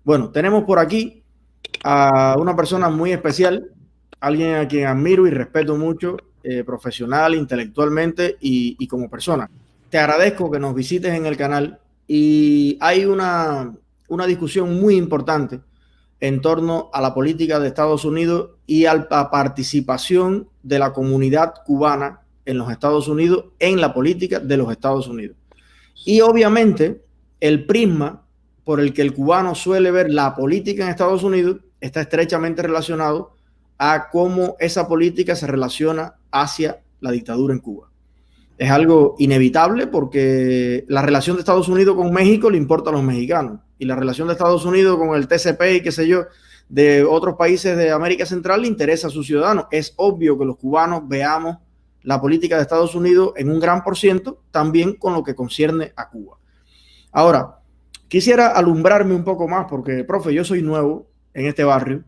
Bueno, tenemos por aquí a una persona muy especial, alguien a quien admiro y respeto mucho, profesional, intelectualmente y como persona. Te agradezco que nos visites en el canal y hay una discusión muy importante en torno a la política de Estados Unidos y a la participación de la comunidad cubana en los Estados Unidos en la política de los Estados Unidos. Y obviamente el prisma por el que el cubano suele ver la política en Estados Unidos está estrechamente relacionado a cómo esa política se relaciona hacia la dictadura en Cuba. Es algo inevitable porque la relación de Estados Unidos con México le importa a los mexicanos y la relación de Estados Unidos con el TCP y qué sé yo de otros países de América Central le interesa a sus ciudadanos. Es obvio que los cubanos veamos la política de Estados Unidos en un gran por ciento también con lo que concierne a Cuba. Ahora, quisiera alumbrarme un poco más porque, profe, yo soy nuevo en este barrio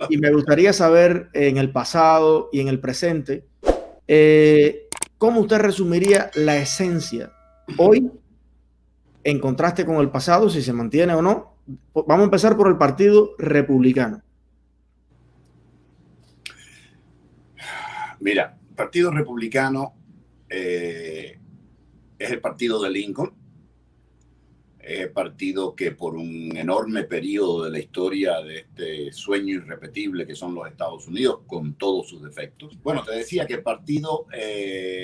y me gustaría saber en el pasado y en el presente ¿cómo usted resumiría la esencia hoy en contraste con el pasado, si se mantiene o no? Vamos a empezar por el Partido Republicano. Mira, el Partido Republicano es el partido de Lincoln, es el partido que por un enorme periodo de la historia de este sueño irrepetible que son los Estados Unidos, con todos sus defectos. Bueno, te decía que el partido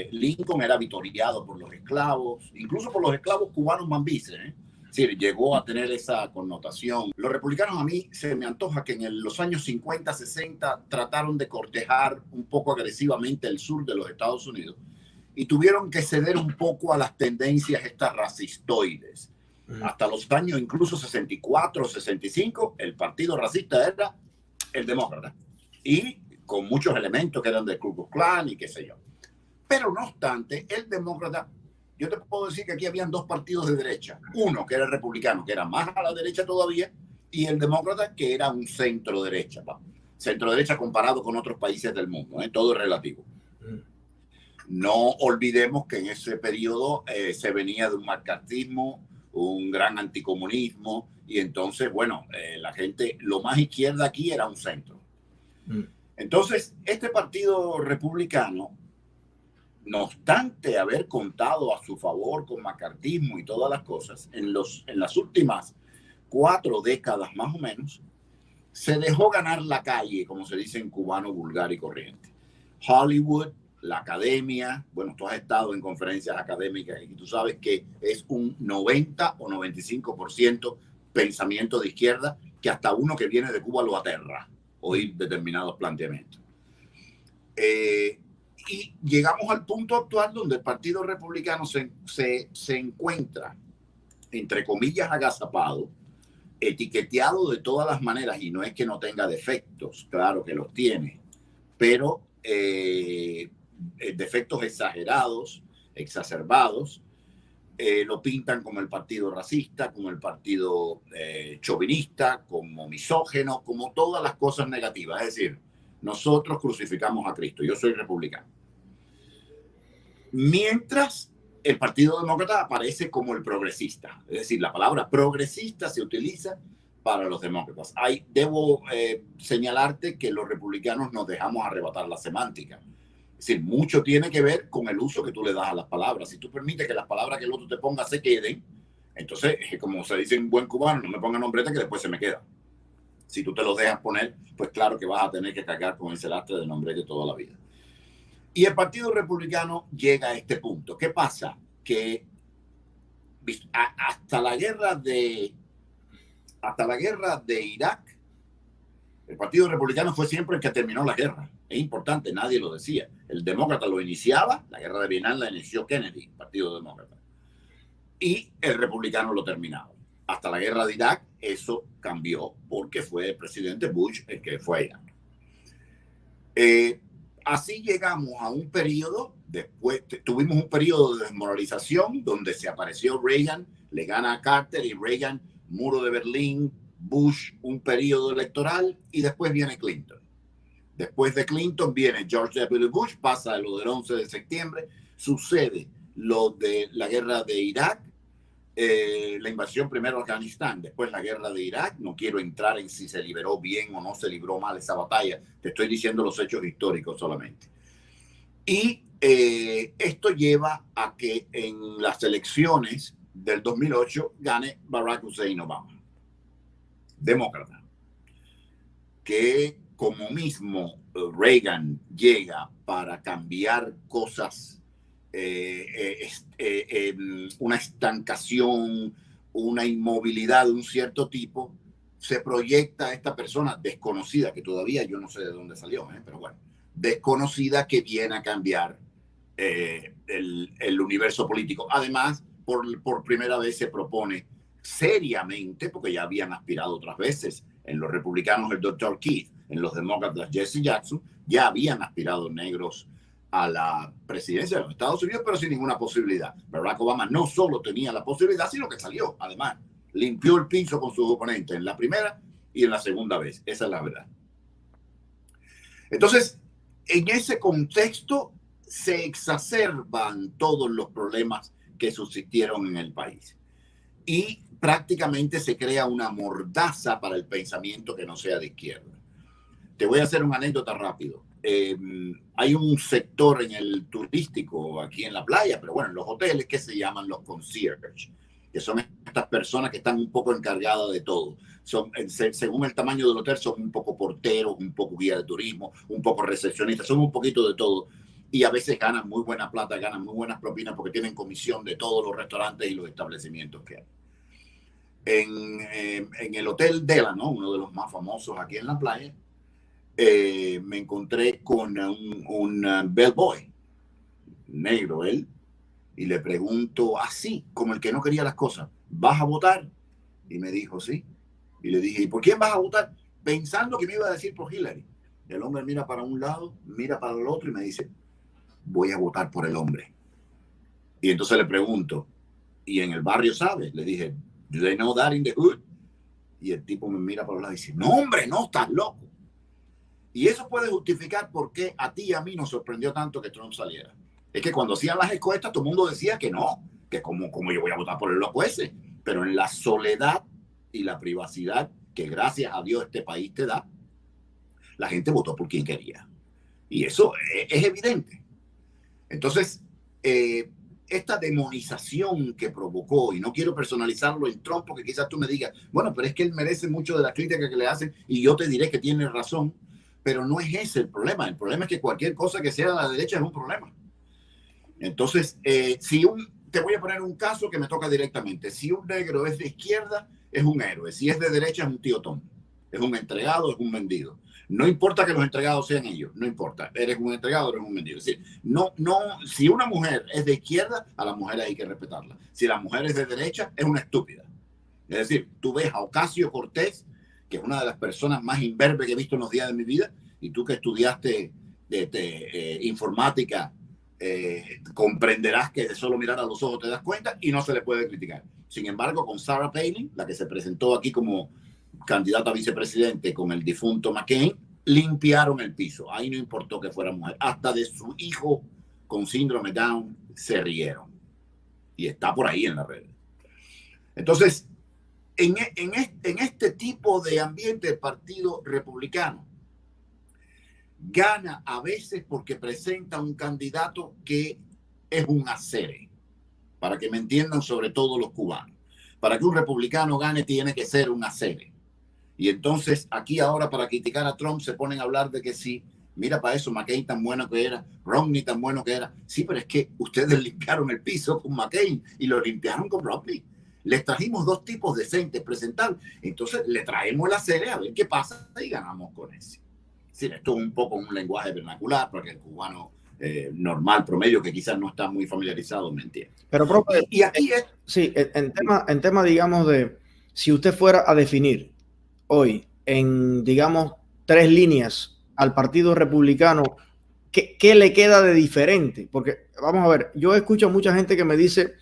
Lincoln era vitoreado por los esclavos, incluso por los esclavos cubanos mambises, Sí, llegó a tener esa connotación. Los republicanos a mí se me antoja que en los años 50, 60 trataron de cortejar un poco agresivamente el sur de los Estados Unidos y tuvieron que ceder un poco a las tendencias estas racistoides. Hasta los años incluso 64, 65, el partido racista era el demócrata y con muchos elementos que eran del Ku Klux Klan y qué sé yo. Pero no obstante, el demócrata, yo te puedo decir que aquí habían dos partidos de derecha. Uno que era el republicano, que era más a la derecha todavía, y el demócrata, que era un centro derecha. Centro derecha comparado con otros países del mundo, todo es relativo. No olvidemos que en ese periodo se venía de un macartismo, un gran anticomunismo, y entonces, bueno, la gente, lo más izquierda aquí era un centro. Entonces, este partido republicano, no obstante haber contado a su favor con macartismo y todas las cosas, en las últimas 4 décadas más o menos, se dejó ganar la calle, como se dice en cubano vulgar y corriente. Hollywood, la academia, bueno, tú has estado en conferencias académicas y tú sabes que es un 90 o 95% pensamiento de izquierda, que hasta uno que viene de Cuba lo aterra oír determinados planteamientos. Y llegamos al punto actual donde el Partido Republicano se encuentra, entre comillas, agazapado, etiqueteado de todas las maneras, y no es que no tenga defectos, claro que los tiene, pero defectos exagerados, exacerbados, lo pintan como el partido racista, como el partido chauvinista, como misógeno, como todas las cosas negativas. Es decir, nosotros crucificamos a Cristo. Yo soy republicano. Mientras el Partido Demócrata aparece como el progresista. Es decir, la palabra progresista se utiliza para los demócratas. Debo señalarte que los republicanos nos dejamos arrebatar la semántica. Es decir, mucho tiene que ver con el uso que tú le das a las palabras. Si tú permites que las palabras que el otro te ponga se queden, entonces, como se dice en buen cubano, no me ponga nombrete que después se me queda. Si tú te los dejas poner, pues claro que vas a tener que cargar con ese lastre de nombrete toda la vida. Y el Partido Republicano llega a este punto. ¿Qué pasa? Que hasta la guerra de Irak, el Partido Republicano fue siempre el que terminó la guerra. Es importante, nadie lo decía. El demócrata lo iniciaba, la guerra de Vietnam la inició Kennedy, el Partido Demócrata. Y el republicano lo terminaba. Hasta la guerra de Irak, eso cambió porque fue el presidente Bush el que fue a Irak. Así llegamos a un periodo, después tuvimos un periodo de desmoralización donde se apareció Reagan, le gana a Carter y Reagan, muro de Berlín, Bush, un periodo electoral y después viene Clinton. Después de Clinton viene George W. Bush, pasa lo del 11 de septiembre, sucede lo de la guerra de Irak, la invasión primero a Afganistán, después la guerra de Irak. No quiero entrar en si se liberó bien o no se libró mal esa batalla. Te estoy diciendo los hechos históricos solamente. Y esto lleva a que en las elecciones del 2008 gane Barack Hussein Obama, demócrata, que como mismo Reagan llega para cambiar cosas, una estancación, una inmovilidad de un cierto tipo, se proyecta a esta persona desconocida, que todavía yo no sé de dónde salió, pero bueno, desconocida, que viene a cambiar el universo político. Además, por primera vez se propone seriamente, porque ya habían aspirado otras veces, en los republicanos el Dr. Keith, en los demócratas Jesse Jackson, ya habían aspirado negros a la presidencia de los Estados Unidos, pero sin ninguna posibilidad. Barack Obama no solo tenía la posibilidad, sino que salió, además, limpió el piso con sus oponentes en la primera y en la segunda vez. Esa es la verdad. Entonces, en ese contexto se exacerban todos los problemas que subsistieron en el país. Y prácticamente se crea una mordaza para el pensamiento que no sea de izquierda. Te voy a hacer una anécdota rápido. Hay un sector en el turístico aquí en la playa, pero bueno, en los hoteles, que se llaman los concierge, que son estas personas que están un poco encargadas de todo. Son, según el tamaño del hotel, son un poco porteros, un poco guía de turismo, un poco recepcionistas, son un poquito de todo. Y a veces ganan muy buena plata, ganan muy buenas propinas porque tienen comisión de todos los restaurantes y los establecimientos que hay. En el Hotel Dela, ¿no? Uno de los más famosos aquí en la playa, me encontré con un bellboy, negro él, y le pregunto así, como el que no quería las cosas, ¿vas a votar? Y me dijo, sí. Y le dije, ¿y por quién vas a votar? Pensando que me iba a decir por Hillary. El hombre mira para un lado, mira para el otro y me dice, voy a votar por el hombre. Y entonces le pregunto, ¿y en el barrio sabes? Le dije, ¿do they know that in the hood? Y el tipo me mira para el lado y dice, no, hombre, no, estás loco. Y eso puede justificar por qué a ti y a mí nos sorprendió tanto que Trump saliera. Es que cuando hacían las encuestas, todo el mundo decía que no, que como yo voy a votar por el loco ese. Pero en la soledad y la privacidad que gracias a Dios este país te da, la gente votó por quien quería. Y eso es evidente. Entonces, esta demonización que provocó, y no quiero personalizarlo en Trump porque quizás tú me digas, bueno, pero es que él merece mucho de la crítica que le hacen y yo te diré que tiene razón, pero no es ese el problema. El problema es que cualquier cosa que sea de la derecha es un problema. Entonces, te voy a poner un caso que me toca directamente. Si un negro es de izquierda, es un héroe. Si es de derecha, es un tío Tom. Es un entregado, es un vendido. No importa que los entregados sean ellos, no importa. Eres un entregado, eres un vendido. Es decir, si una mujer es de izquierda, a la mujer hay que respetarla. Si la mujer es de derecha, es una estúpida. Es decir, tú ves a Ocasio-Cortez, que es una de las personas más imberbes que he visto en los días de mi vida, y tú que estudiaste informática, comprenderás que de solo mirar a los ojos te das cuenta y no se le puede criticar. Sin embargo, con Sarah Palin, la que se presentó aquí como candidata a vicepresidente con el difunto McCain, limpiaron el piso. Ahí no importó que fuera mujer. Hasta de su hijo con síndrome Down se rieron. Y está por ahí en la red. Entonces, en este tipo de ambiente, el Partido Republicano gana a veces porque presenta un candidato que es un acere. Para que me entiendan sobre todo los cubanos. Para que un republicano gane tiene que ser un acere. Y entonces aquí ahora para criticar a Trump se ponen a hablar de que sí, mira para eso, McCain tan bueno que era, Romney tan bueno que era. Sí, pero es que ustedes limpiaron el piso con McCain y lo limpiaron con Romney. Les trajimos dos tipos decentes, presentables. Entonces le traemos la serie a ver qué pasa y ganamos con ese. Sí, esto es un poco un lenguaje vernacular porque el cubano normal, promedio, que quizás no está muy familiarizado, me entiende. Pero, profe, y aquí es... Sí, en tema, digamos, de si usted fuera a definir hoy en, digamos, 3 líneas al Partido Republicano, ¿qué le queda de diferente? Porque, vamos a ver, yo escucho a mucha gente que me dice,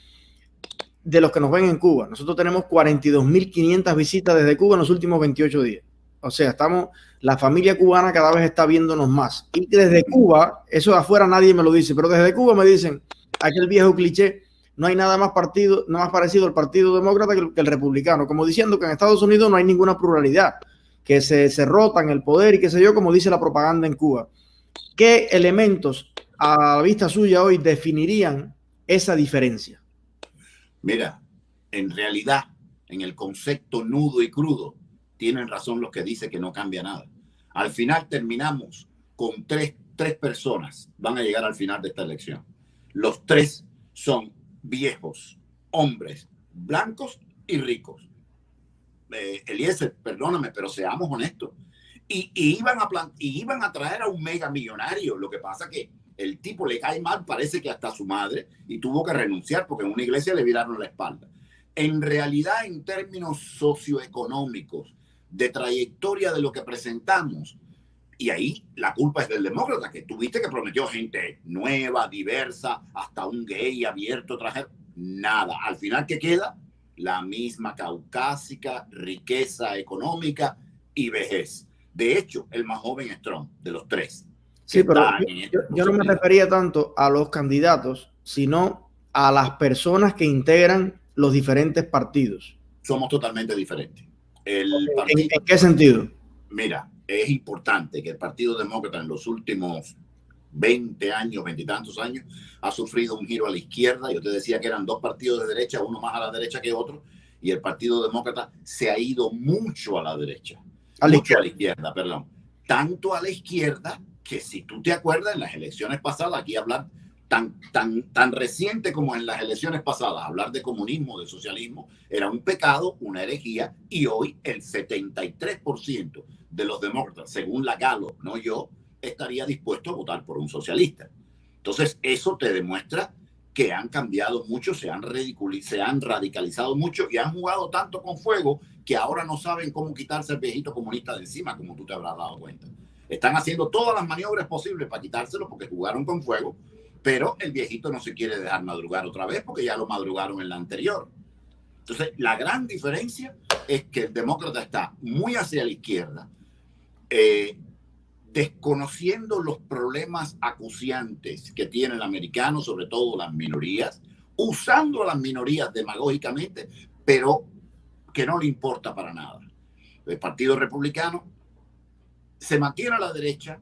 de los que nos ven en Cuba, nosotros tenemos 42.500 visitas desde Cuba en los últimos 28 días. O sea, la familia cubana cada vez está viéndonos más. Y desde Cuba, eso de afuera nadie me lo dice, pero desde Cuba me dicen aquel viejo cliché, no hay nada más parecido al Partido Demócrata que el republicano, como diciendo que en Estados Unidos no hay ninguna pluralidad, que se rotan el poder y qué sé yo, como dice la propaganda en Cuba. ¿Qué elementos a la vista suya hoy definirían esa diferencia? Mira, en realidad, en el concepto nudo y crudo, tienen razón los que dicen que no cambia nada. Al final terminamos con tres personas, van a llegar al final de esta elección. Los tres son viejos, hombres, blancos y ricos. Eliezer, perdóname, pero seamos honestos. Y iban a traer a un mega millonario. Lo que pasa que el tipo le cae mal, parece que hasta su madre, y tuvo que renunciar porque en una iglesia le viraron la espalda. En realidad, en términos socioeconómicos, de trayectoria de lo que presentamos, y ahí la culpa es del demócrata, que tuviste que prometió gente nueva, diversa, hasta un gay abierto, traje nada. Al final, ¿qué queda? La misma caucásica, riqueza económica y vejez. De hecho, el más joven es Trump, de los tres. Sí, pero yo no me refería tanto a los candidatos, sino a las personas que integran los diferentes partidos. Somos totalmente diferentes. ¿En qué sentido? Mira, es importante que el Partido Demócrata en los últimos 20 años, 20 y tantos años, ha sufrido un giro a la izquierda. Yo te decía que eran dos partidos de derecha, uno más a la derecha que otro, y el Partido Demócrata se ha ido mucho a la derecha. A la izquierda, perdón. Tanto a la izquierda que, si tú te acuerdas, en las elecciones pasadas, aquí hablar tan reciente como en las elecciones pasadas, hablar de comunismo, de socialismo, era un pecado, una herejía, y hoy el 73% de los demócratas, según la Gallup, no yo, estaría dispuesto a votar por un socialista. Entonces, eso te demuestra que han cambiado mucho, se han radicalizado mucho y han jugado tanto con fuego que ahora no saben cómo quitarse el viejito comunista de encima, como tú te habrás dado cuenta. Están haciendo todas las maniobras posibles para quitárselo porque jugaron con fuego, pero el viejito no se quiere dejar madrugar otra vez porque ya lo madrugaron en la anterior. Entonces, la gran diferencia es que el demócrata está muy hacia la izquierda, desconociendo los problemas acuciantes que tiene el americano, sobre todo las minorías, usando a las minorías demagógicamente, pero que no le importa para nada. El Partido Republicano se mantiene a la derecha,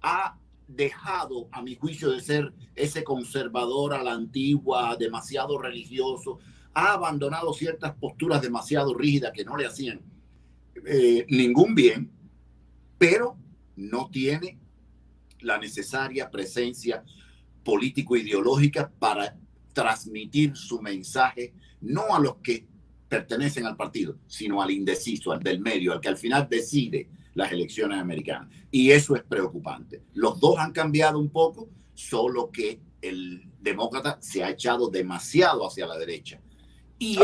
ha dejado, a mi juicio, de ser ese conservador a la antigua, demasiado religioso, ha abandonado ciertas posturas demasiado rígidas que no le hacían ningún bien, pero no tiene la necesaria presencia político-ideológica para transmitir su mensaje, no a los que pertenecen al partido, sino al indeciso, al del medio, al que al final decide las elecciones americanas. Y eso es preocupante. Los dos han cambiado un poco, solo que el demócrata se ha echado demasiado hacia la derecha. Y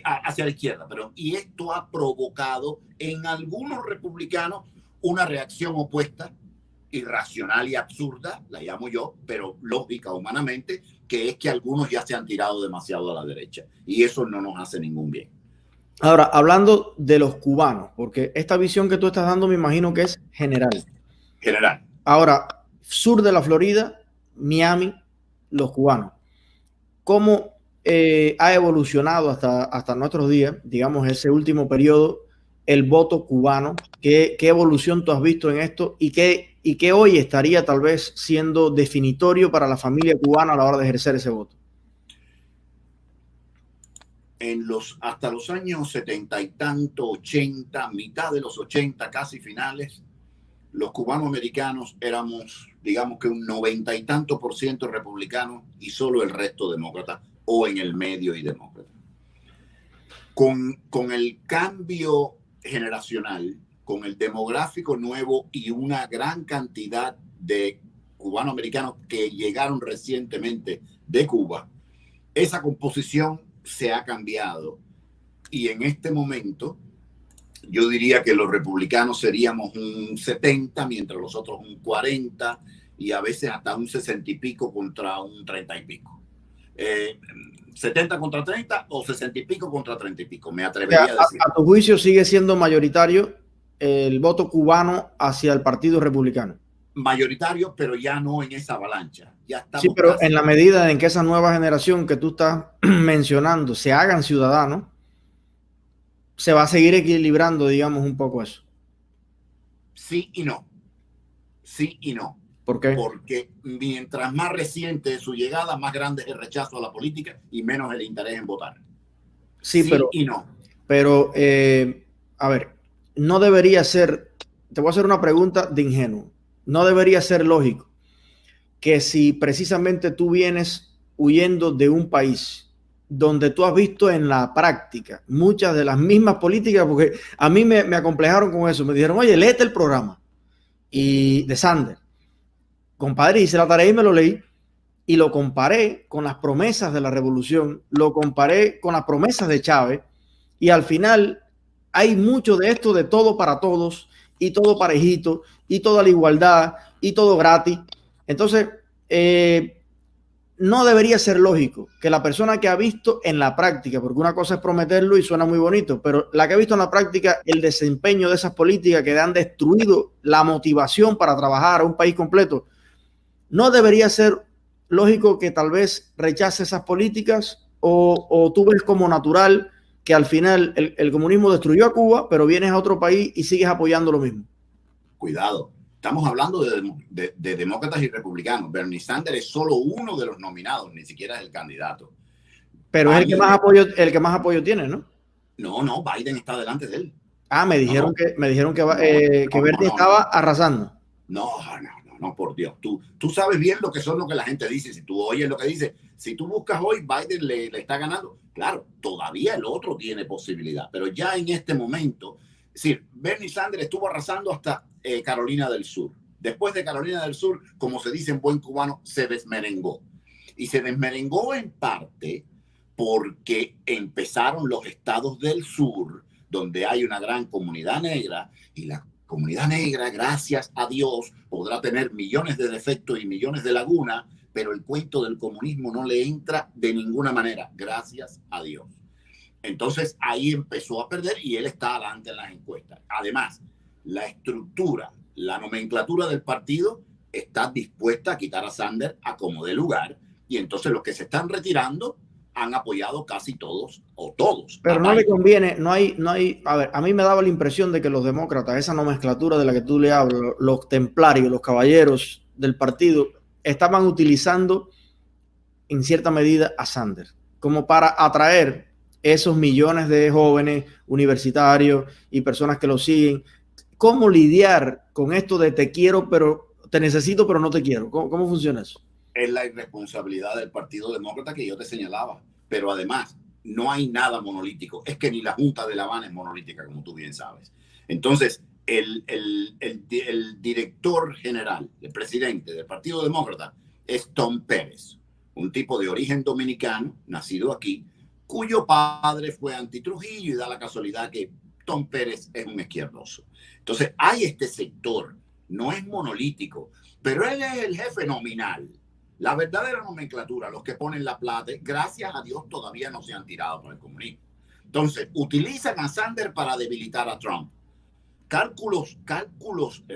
hacia la izquierda, perdón. Y esto ha provocado en algunos republicanos una reacción opuesta, irracional y absurda, la llamo yo, pero lógica humanamente, que es que algunos ya se han tirado demasiado a la derecha. Y eso no nos hace ningún bien. Ahora, hablando de los cubanos, porque esta visión que tú estás dando me imagino que es general. General. Ahora, sur de la Florida, Miami, los cubanos. ¿Cómo ha evolucionado hasta nuestros días, digamos, ese último periodo, el voto cubano? ¿Qué evolución tú has visto en esto y qué hoy estaría tal vez siendo definitorio para la familia cubana a la hora de ejercer ese voto? Hasta los años 70 y tanto, 80, mitad de los 80, casi finales, los cubanoamericanos éramos, digamos que un 90 y tanto % republicanos y solo el resto demócrata, o en el medio y demócrata. Con el cambio generacional, con el demográfico nuevo y una gran cantidad de cubanoamericanos que llegaron recientemente de Cuba, esa composición se ha cambiado. Y en este momento, yo diría que los republicanos seríamos un 70, mientras los otros un 40, y a veces hasta un 60 y pico contra un 30 y pico. 70 contra 30 o 60 y pico contra 30 y pico, me atrevería a decir. A tu juicio sigue siendo mayoritario el voto cubano hacia el Partido Republicano. mayoritario, pero ya no en esa avalancha. Ya estamos sí, pero en la medida en que esa nueva generación que tú estás mencionando se hagan ciudadanos, se va a seguir equilibrando, digamos, un poco eso. Sí y no. Sí y no. ¿Por qué? Porque mientras más reciente es su llegada, más grande es el rechazo a la política y menos el interés en votar. Sí, Sí pero, y no. pero a ver, no debería ser, te voy a hacer una pregunta de ingenuo, no debería ser lógico que si precisamente tú vienes huyendo de un país donde tú has visto en la práctica muchas de las mismas políticas, porque a mí me acomplejaron con eso, me dijeron, oye, léete el programa y de Sanders, compadre, hice la tarea y me lo leí y lo comparé con las promesas de la revolución, lo comparé con las promesas de Chávez y al final hay mucho de esto de todo para todos y todo parejito y toda la igualdad y todo gratis. Entonces, no debería ser lógico que la persona que ha visto en la práctica, porque una cosa es prometerlo y suena muy bonito, pero la que ha visto en la práctica el desempeño de esas políticas que han destruido la motivación para trabajar a un país completo, no debería ser lógico que tal vez rechace esas políticas o tú ves como natural que al final el comunismo destruyó a Cuba, pero vienes a otro país y sigues apoyando lo mismo. Cuidado, estamos hablando de demócratas y republicanos. Bernie Sanders es solo uno de los nominados, ni siquiera es el candidato. Pero es el que más apoyo tiene, ¿no? No, Biden está delante de él. Ah, me dijeron que Bernie estaba arrasando. No, por Dios. Tú sabes bien lo que la gente dice. Si tú oyes lo que dice, si tú buscas hoy, Biden le está ganando. Claro, todavía el otro tiene posibilidad, pero ya en este momento, es decir, Bernie Sanders estuvo arrasando hasta Carolina del Sur. Después de Carolina del Sur, como se dice en buen cubano, se desmerengó. Y se desmerengó en parte porque empezaron los estados del sur, donde hay una gran comunidad negra, y la comunidad negra, gracias a Dios, podrá tener millones de defectos y millones de lagunas, pero el cuento del comunismo no le entra de ninguna manera, gracias a Dios. Entonces ahí empezó a perder y él está adelante en las encuestas. Además, la estructura, la nomenclatura del partido está dispuesta a quitar a Sanders a como dé lugar, y entonces los que se están retirando han apoyado casi todos o todos. Pero no le conviene, no hay, a ver, a mí me daba la impresión de que los demócratas, esa nomenclatura de la que tú le hablas, los templarios, los caballeros del partido, estaban utilizando en cierta medida a Sanders, como para atraer esos millones de jóvenes universitarios y personas que lo siguen. ¿Cómo lidiar con esto de te quiero, pero te necesito, pero no te quiero? ¿Cómo funciona eso? Es la irresponsabilidad del Partido Demócrata que yo te señalaba. Pero además, no hay nada monolítico. Es que ni la Junta de La Habana es monolítica, como tú bien sabes. Entonces, el director general, el presidente del Partido Demócrata, es Tom Pérez, un tipo de origen dominicano, nacido aquí, cuyo padre fue anti-Trujillo, y da la casualidad que Tom Pérez es un izquierdoso. Entonces, hay este sector, no es monolítico, pero él es el jefe nominal. La verdadera nomenclatura, los que ponen la plata, gracias a Dios todavía no se han tirado por el comunismo. Entonces, utilizan a Sanders para debilitar a Trump. Cálculos,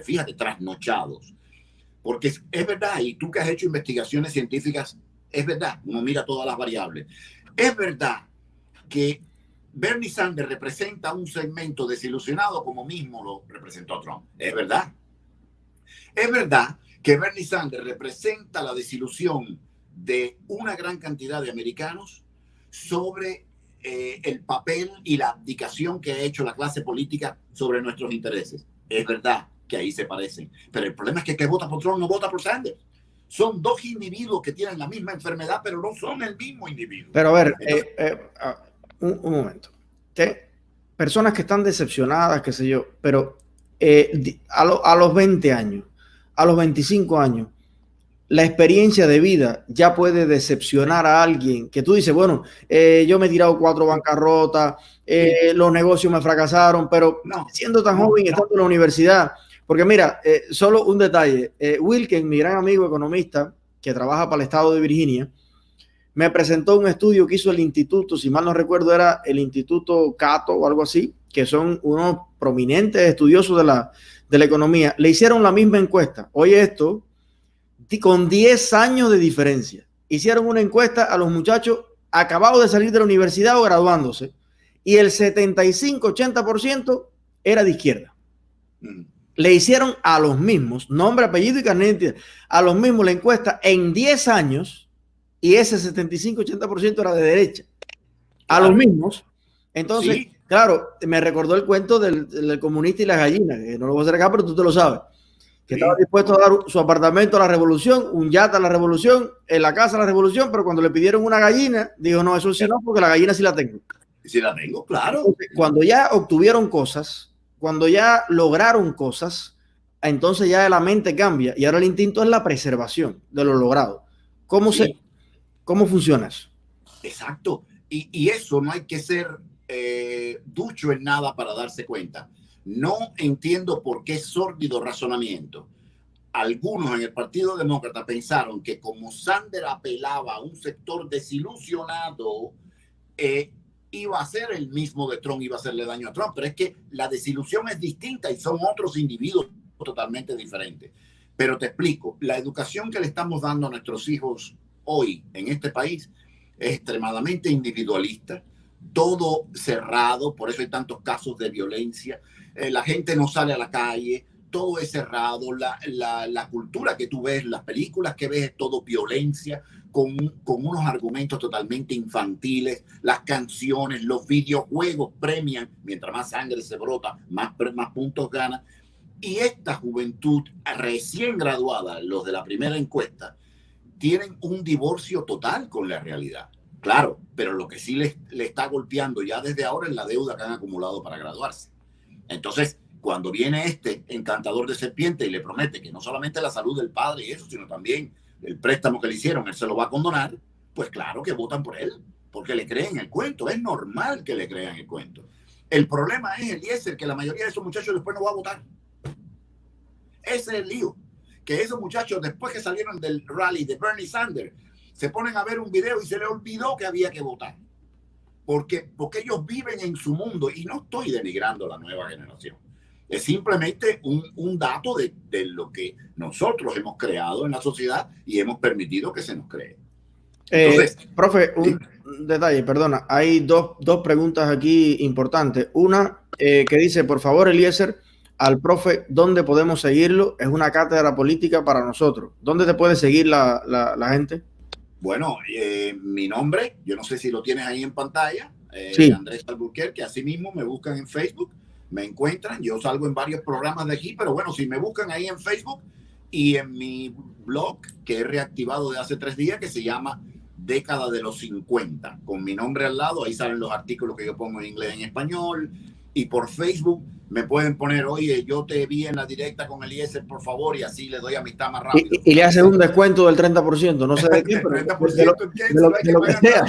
fíjate, trasnochados. Porque es verdad, y tú que has hecho investigaciones científicas, es verdad, uno mira todas las variables. Es verdad que Bernie Sanders representa un segmento desilusionado como mismo lo representó Trump. Es verdad. Es verdad que Bernie Sanders representa la desilusión de una gran cantidad de americanos sobre el papel y la abdicación que ha hecho la clase política sobre nuestros intereses. Es verdad que ahí se parecen, pero el problema es que el que vota por Trump no vota por Sanders. Son dos individuos que tienen la misma enfermedad, pero no son el mismo individuo. Pero a ver, un momento. Personas que están decepcionadas, qué sé yo, pero a los 20 años, a los 25 años, la experiencia de vida ya puede decepcionar a alguien que tú dices, bueno, yo me he tirado 4 bancarrotas, los negocios me fracasaron, pero siendo tan joven y estando en la universidad, porque mira, solo un detalle, Wilken, mi gran amigo economista, que trabaja para el estado de Virginia, me presentó un estudio que hizo el instituto, si mal no recuerdo era el Instituto Cato o algo así, que son unos prominentes estudiosos de la economía, le hicieron la misma encuesta. Oye, esto, con 10 años de diferencia. Hicieron una encuesta a los muchachos acabados de salir de la universidad o graduándose, y el 75-80% era de izquierda. Le hicieron a los mismos, nombre, apellido y carnet de identidad, a los mismos la encuesta en 10 años, y ese 75-80% era de derecha. A los mismos. Entonces, sí, claro, me recordó el cuento del comunista y las gallinas, que no lo voy a hacer acá, pero tú te lo sabes. Que sí, estaba dispuesto a dar su apartamento a la revolución, un yate a la revolución, en la casa a la revolución, pero cuando le pidieron una gallina, dijo, no, eso sí no, porque la gallina sí la tengo. Sí la tengo, claro. Entonces, cuando ya obtuvieron cosas, cuando ya lograron cosas, entonces ya la mente cambia y ahora el instinto es la preservación de lo logrado. ¿Cómo funciona eso? Exacto. Y eso no hay que ser ducho en nada para darse cuenta. No entiendo por qué sórdido razonamiento. Algunos en el Partido Demócrata pensaron que como Sanders apelaba a un sector desilusionado, iba a ser el mismo de Trump, iba a hacerle daño a Trump. Pero es que la desilusión es distinta y son otros individuos totalmente diferentes. Pero te explico, la educación que le estamos dando a nuestros hijos hoy en este país es extremadamente individualista, todo cerrado, por eso hay tantos casos de violencia, la gente no sale a la calle, todo es cerrado, la cultura que tú ves, las películas que ves es todo violencia, con unos argumentos totalmente infantiles, las canciones, los videojuegos premian, mientras más sangre se brota, más puntos gana, y esta juventud recién graduada, los de la primera encuesta, tienen un divorcio total con la realidad. Claro, pero lo que sí le está golpeando ya desde ahora es la deuda que han acumulado para graduarse. Entonces, cuando viene este encantador de serpiente y le promete que no solamente la salud del padre y eso, sino también el préstamo que le hicieron, él se lo va a condonar, pues claro que votan por él, porque le creen el cuento. Es normal que le crean el cuento. El problema es, Eliezer, que la mayoría de esos muchachos después no va a votar. Ese es el lío. Que esos muchachos, después que salieron del rally de Bernie Sanders, se ponen a ver un video y se les olvidó que había que votar. Porque ellos viven en su mundo, y no estoy denigrando a la nueva generación. Es simplemente un dato de lo que nosotros hemos creado en la sociedad y hemos permitido que se nos cree. Entonces, profe, un detalle, perdona. Hay dos preguntas aquí importantes. Una que dice, por favor, Eliezer, al profe, ¿dónde podemos seguirlo? Es una cátedra política para nosotros. ¿Dónde te puede seguir la gente? Bueno, mi nombre, yo no sé si lo tienes ahí en pantalla, sí. Andrés Alburquerque, así mismo me buscan en Facebook, me encuentran, yo salgo en varios programas de aquí, pero bueno, si me buscan ahí en Facebook y en mi blog, que he reactivado de hace 3 días, que se llama Década de los 50, con mi nombre al lado, ahí salen los artículos que yo pongo en inglés y en español, y por Facebook me pueden poner, oye, yo te vi en la directa con Eliezer, por favor, y así le doy amistad más rápido. Y le hacen un descuento del 30%, no sé de qué, pero 30% de lo que sea.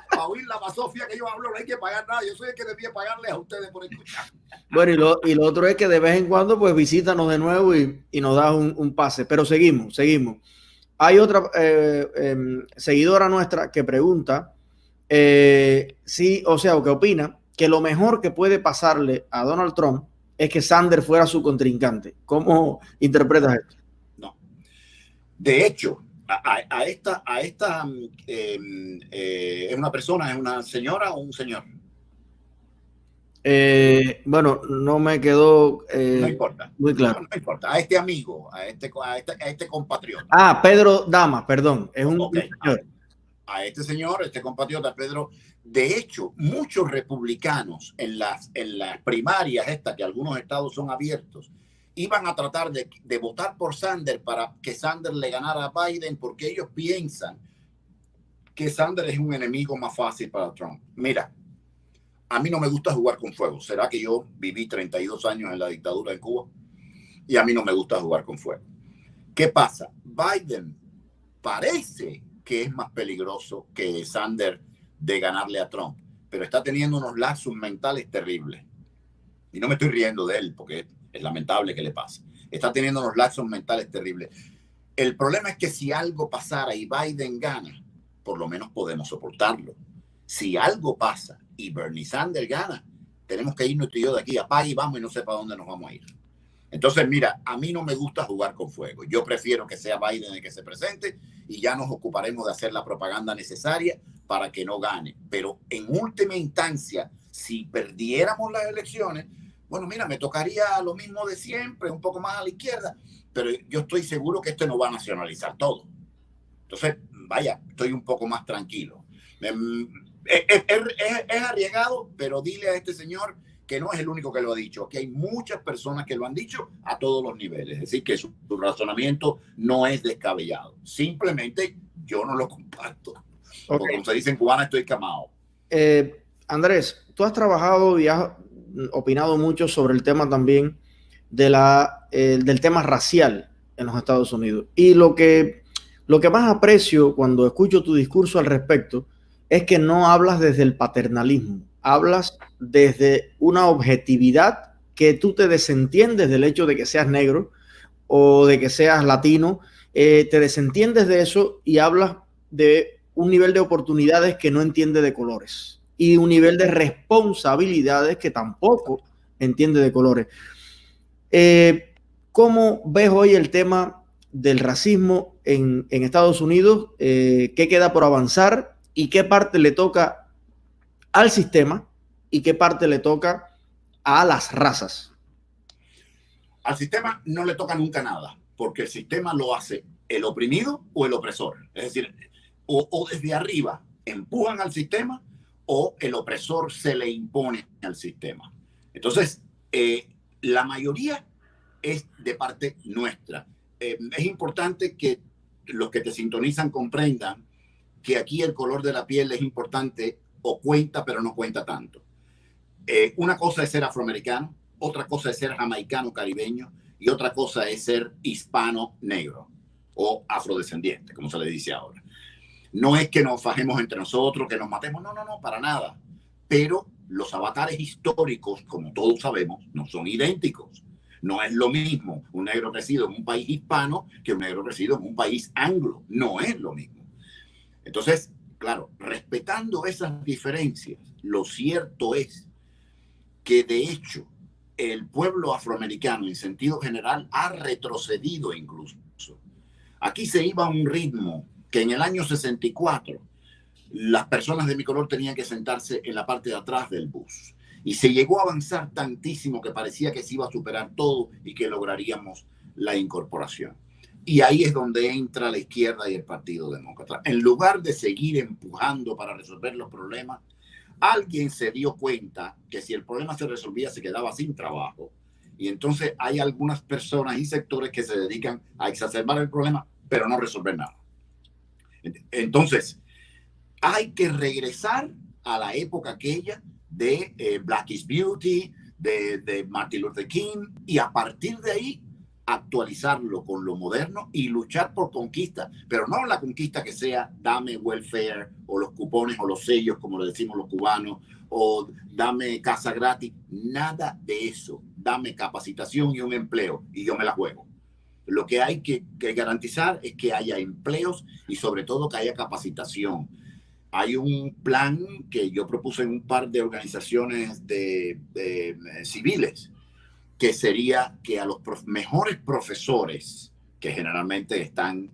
Para oír la basofia que yo hablo, no hay que pagar nada. Yo soy el que debía pagarles a ustedes por escuchar. Bueno, y lo otro es que de vez en cuando, pues visítanos de nuevo y nos das un pase. Pero seguimos. Hay otra seguidora nuestra que pregunta si, o sea, o que opina que lo mejor que puede pasarle a Donald Trump es que Sanders fuera su contrincante. ¿Cómo interpretas esto? No. De hecho, a esta es una persona, es una señora o un señor. Bueno, no me quedó no importa. Muy claro. No importa. A este amigo, a este compatriota. Ah, Pedro Damas, perdón. Es un señor. A este señor, este compatriota Pedro. De hecho, muchos republicanos en las primarias estas, que algunos estados son abiertos, iban a tratar de votar por Sanders para que Sanders le ganara a Biden, porque ellos piensan que Sanders es un enemigo más fácil para Trump. Mira, a mí no me gusta jugar con fuego. ¿Será que yo viví 32 años en la dictadura en Cuba? Y a mí no me gusta jugar con fuego. ¿Qué pasa? Biden parece que es más peligroso que Sanders de ganarle a Trump, pero está teniendo unos lazos mentales terribles. Y no me estoy riendo de él, porque es lamentable que le pase. Está teniendo unos lazos mentales terribles. El problema es que si algo pasara y Biden gana, por lo menos podemos soportarlo. Si algo pasa y Bernie Sanders gana, tenemos que irnos tú y yo de aquí, apague y vamos y no sé para dónde nos vamos a ir. Entonces, mira, a mí no me gusta jugar con fuego. Yo prefiero que sea Biden el que se presente y ya nos ocuparemos de hacer la propaganda necesaria para que no gane. Pero en última instancia, si perdiéramos las elecciones, bueno, mira, me tocaría lo mismo de siempre, un poco más a la izquierda, pero yo estoy seguro que esto no va a nacionalizar todo. Entonces, vaya, estoy un poco más tranquilo. Es arriesgado, pero dile a este señor que no es el único que lo ha dicho, que hay muchas personas que lo han dicho a todos los niveles. Es decir, que su razonamiento no es descabellado. Simplemente yo no lo comparto. Okay. Porque como se dice en cubana, estoy quemado. Andrés, tú has trabajado y has opinado mucho sobre el tema también de del tema racial en los Estados Unidos. Y lo que más aprecio cuando escucho tu discurso al respecto es que no hablas desde el paternalismo. Hablas desde una objetividad que tú te desentiendes del hecho de que seas negro o de que seas latino, te desentiendes de eso y hablas de un nivel de oportunidades que no entiende de colores y un nivel de responsabilidades que tampoco entiende de colores. ¿Cómo ves hoy el tema del racismo en Estados Unidos? ¿Qué queda por avanzar y qué parte le toca al sistema y qué parte le toca a las razas? Al sistema no le toca nunca nada, porque el sistema lo hace el oprimido o el opresor. Es decir, o desde arriba empujan al sistema o el opresor se le impone al sistema. Entonces, la mayoría es de parte nuestra. Es importante que los que te sintonizan comprendan que aquí el color de la piel es importante o cuenta, pero no cuenta tanto. Una cosa es ser afroamericano, otra cosa es ser jamaicano caribeño y otra cosa es ser hispano negro o afrodescendiente, como se le dice ahora. No es que nos fajemos entre nosotros, que nos matemos, no, para nada. Pero los avatares históricos, como todos sabemos, no son idénticos. No es lo mismo un negro crecido en un país hispano que un negro crecido en un país anglo. No es lo mismo. Entonces, claro, respetando esas diferencias, lo cierto es que de hecho el pueblo afroamericano en sentido general ha retrocedido incluso. Aquí se iba a un ritmo que en el año 64 las personas de mi color tenían que sentarse en la parte de atrás del bus. Y se llegó a avanzar tantísimo que parecía que se iba a superar todo y que lograríamos la incorporación. Y ahí es donde entra la izquierda y el Partido Demócrata. En lugar de seguir empujando para resolver los problemas, alguien se dio cuenta que si el problema se resolvía se quedaba sin trabajo. Y entonces hay algunas personas y sectores que se dedican a exacerbar el problema, pero no resolver nada. Entonces, hay que regresar a la época aquella de Black is Beauty, de Martin Luther King, y a partir de ahí actualizarlo con lo moderno y luchar por conquista, pero no la conquista que sea dame welfare o los cupones o los sellos, como le decimos los cubanos, o dame casa gratis, nada de eso. Dame capacitación y un empleo y yo me la juego. Lo que hay que garantizar es que haya empleos y sobre todo que haya capacitación. Hay un plan que yo propuse en un par de organizaciones civiles, que sería que a los mejores profesores, que generalmente están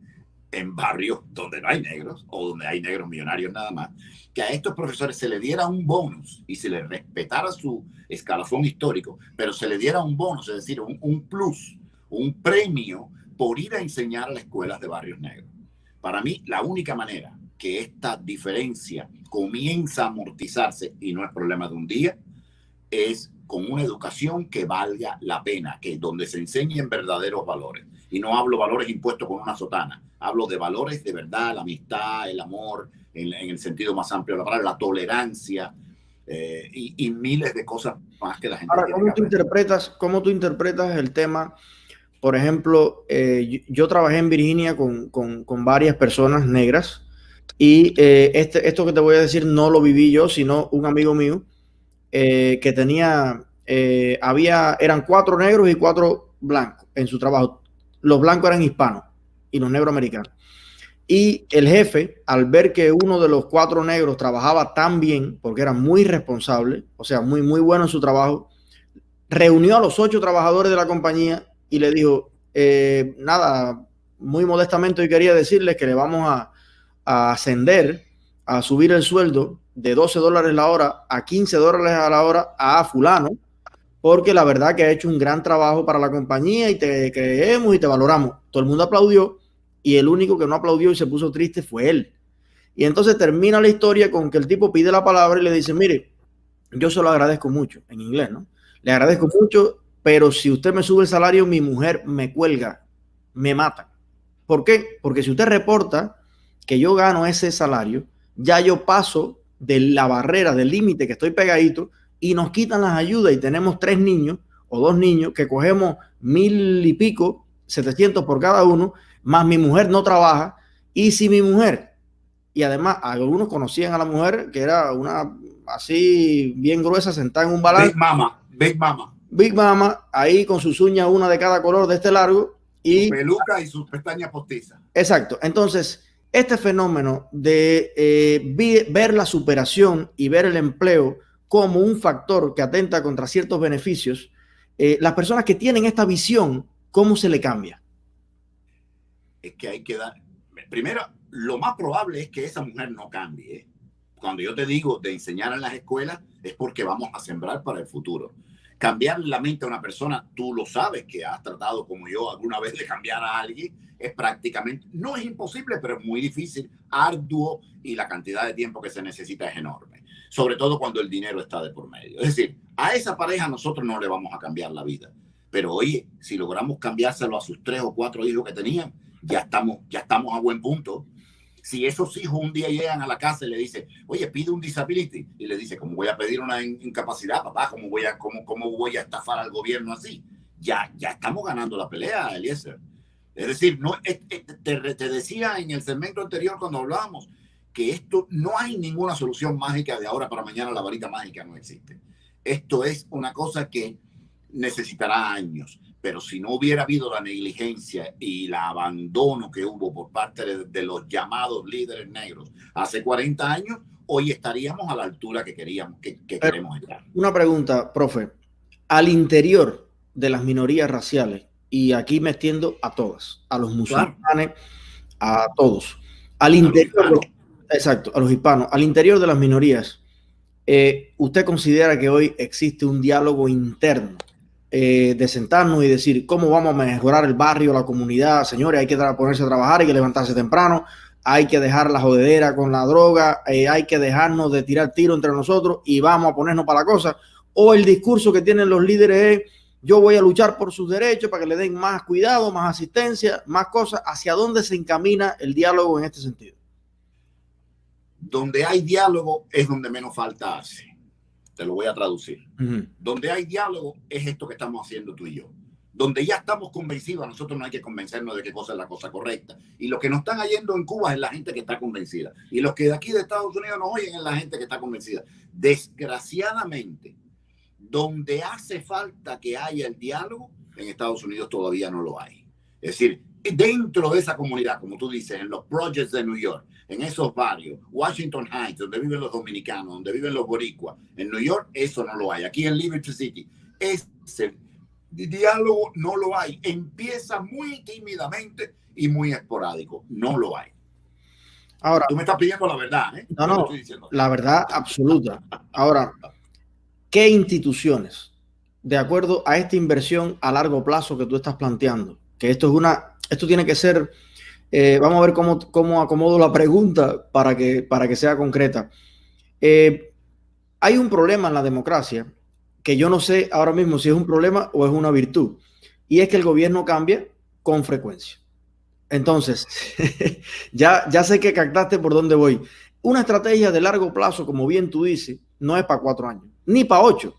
en barrios donde no hay negros o donde hay negros millonarios nada más, que a estos profesores se le diera un bonus y se les respetara su escalafón histórico, pero se le diera un bonus, es decir, un plus, un premio por ir a enseñar a las escuelas de barrios negros. Para mí, la única manera que esta diferencia comienza a amortizarse, y no es problema de un día, es con una educación que valga la pena, que donde se enseñen verdaderos valores. Y no hablo valores impuestos con una sotana, hablo de valores de verdad, la amistad, el amor, en el sentido más amplio de la palabra, la tolerancia y miles de cosas más que la gente Ahora, tiene ¿cómo tú interpretas el tema? Por ejemplo, yo trabajé en Virginia con varias personas negras y esto que te voy a decir no lo viví yo, sino un amigo mío que tenía, eran 4 negros y 4 blancos en su trabajo. Los blancos eran hispanos y los negros americanos. Y el jefe, al ver que uno de los 4 negros trabajaba tan bien, porque era muy responsable, o sea, muy, muy bueno en su trabajo, reunió a los 8 trabajadores de la compañía y le dijo, nada, muy modestamente hoy quería decirles que le vamos a ascender, a subir el sueldo de $12 la hora a $15 a la hora a fulano, porque la verdad que ha hecho un gran trabajo para la compañía y te creemos y te valoramos. Todo el mundo aplaudió y el único que no aplaudió y se puso triste fue él. Y entonces termina la historia con que el tipo pide la palabra y le dice, mire, yo se lo agradezco mucho, en inglés, ¿no? Le agradezco mucho, pero si usted me sube el salario, mi mujer me cuelga, me mata. ¿Por qué? Porque si usted reporta que yo gano ese salario, ya yo paso de la barrera, del límite que estoy pegadito y nos quitan las ayudas y tenemos 3 niños o 2 niños que cogemos 1,000 y pico, 700 por cada uno, más mi mujer no trabaja. Y si mi mujer, y además algunos conocían a la mujer que era una así bien gruesa, sentada en un balance. Big Mama, Big Mama. Big Mama, ahí con sus uñas, una de cada color de este largo. Y su peluca y sus pestañas postizas. Exacto. Entonces, este fenómeno de ver la superación y ver el empleo como un factor que atenta contra ciertos beneficios, las personas que tienen esta visión, ¿cómo se le cambia? Es que hay que dar... Primero, lo más probable es que esa mujer no cambie, ¿eh? Cuando yo te digo de enseñar en las escuelas, es porque vamos a sembrar para el futuro. Cambiar la mente a una persona, tú lo sabes que has tratado como yo alguna vez de cambiar a alguien, es prácticamente, no es imposible, pero es muy difícil, arduo, y la cantidad de tiempo que se necesita es enorme. Sobre todo cuando el dinero está de por medio. Es decir, a esa pareja nosotros no le vamos a cambiar la vida. Pero oye, si logramos cambiárselo a sus 3 o 4 hijos que tenían, ya estamos a buen punto. Si esos hijos un día llegan a la casa y le dicen, oye, pide un disability, y le dice, ¿cómo voy a pedir una incapacidad, papá? ¿Cómo voy a estafar al gobierno así? Ya estamos ganando la pelea, Eliezer. Es decir, no, te decía en el segmento anterior cuando hablábamos que esto no hay ninguna solución mágica de ahora para mañana, la varita mágica no existe. Esto es una cosa que necesitará años. Pero si no hubiera habido la negligencia y el abandono que hubo por parte de los llamados líderes negros hace 40 años, hoy estaríamos a la altura que queremos estar. Una pregunta, profe. Al interior de las minorías raciales, y aquí me extiendo a todas, a los musulmanes, claro, a todos. Al interior, exacto, a los hispanos, al interior de las minorías, ¿usted considera que hoy existe un diálogo interno? De sentarnos y decir cómo vamos a mejorar el barrio, la comunidad, señores, hay que ponerse a trabajar, hay que levantarse temprano, hay que dejar la jodedera con la droga, hay que dejarnos de tirar tiro entre nosotros y vamos a ponernos para la cosa? O el discurso que tienen los líderes es, yo voy a luchar por sus derechos para que le den más cuidado, más asistencia, más cosas. ¿Hacia dónde se encamina el diálogo en este sentido? Donde hay diálogo es donde menos falta hace. Te lo voy a traducir. Donde hay diálogo es esto que estamos haciendo tú y yo. Donde ya estamos convencidos, a nosotros no hay que convencernos de qué cosa es la cosa correcta. Y los que nos están yendo en Cuba es la gente que está convencida. Y los que de aquí de Estados Unidos nos oyen es la gente que está convencida. Desgraciadamente, donde hace falta que haya el diálogo, en Estados Unidos todavía no lo hay. Es decir, dentro de esa comunidad, como tú dices, en los projects de New York, en esos barrios, Washington Heights, donde viven los dominicanos, donde viven los boricuas, en New York eso no lo hay. Aquí en Liberty City, ese diálogo no lo hay. Empieza muy tímidamente y muy esporádico. No lo hay. Ahora, tú me estás pidiendo la verdad, ¿eh? No, la verdad absoluta. Ahora, ¿qué instituciones, de acuerdo a esta inversión a largo plazo que tú estás planteando, que esto tiene que ser, vamos a ver cómo acomodo la pregunta para que sea concreta. Hay un problema en la democracia que yo no sé ahora mismo si es un problema o es una virtud, y es que el gobierno cambia con frecuencia. Entonces, ya sé que captaste por dónde voy. Una estrategia de largo plazo, como bien tú dices, no es para 4 años, ni para 8.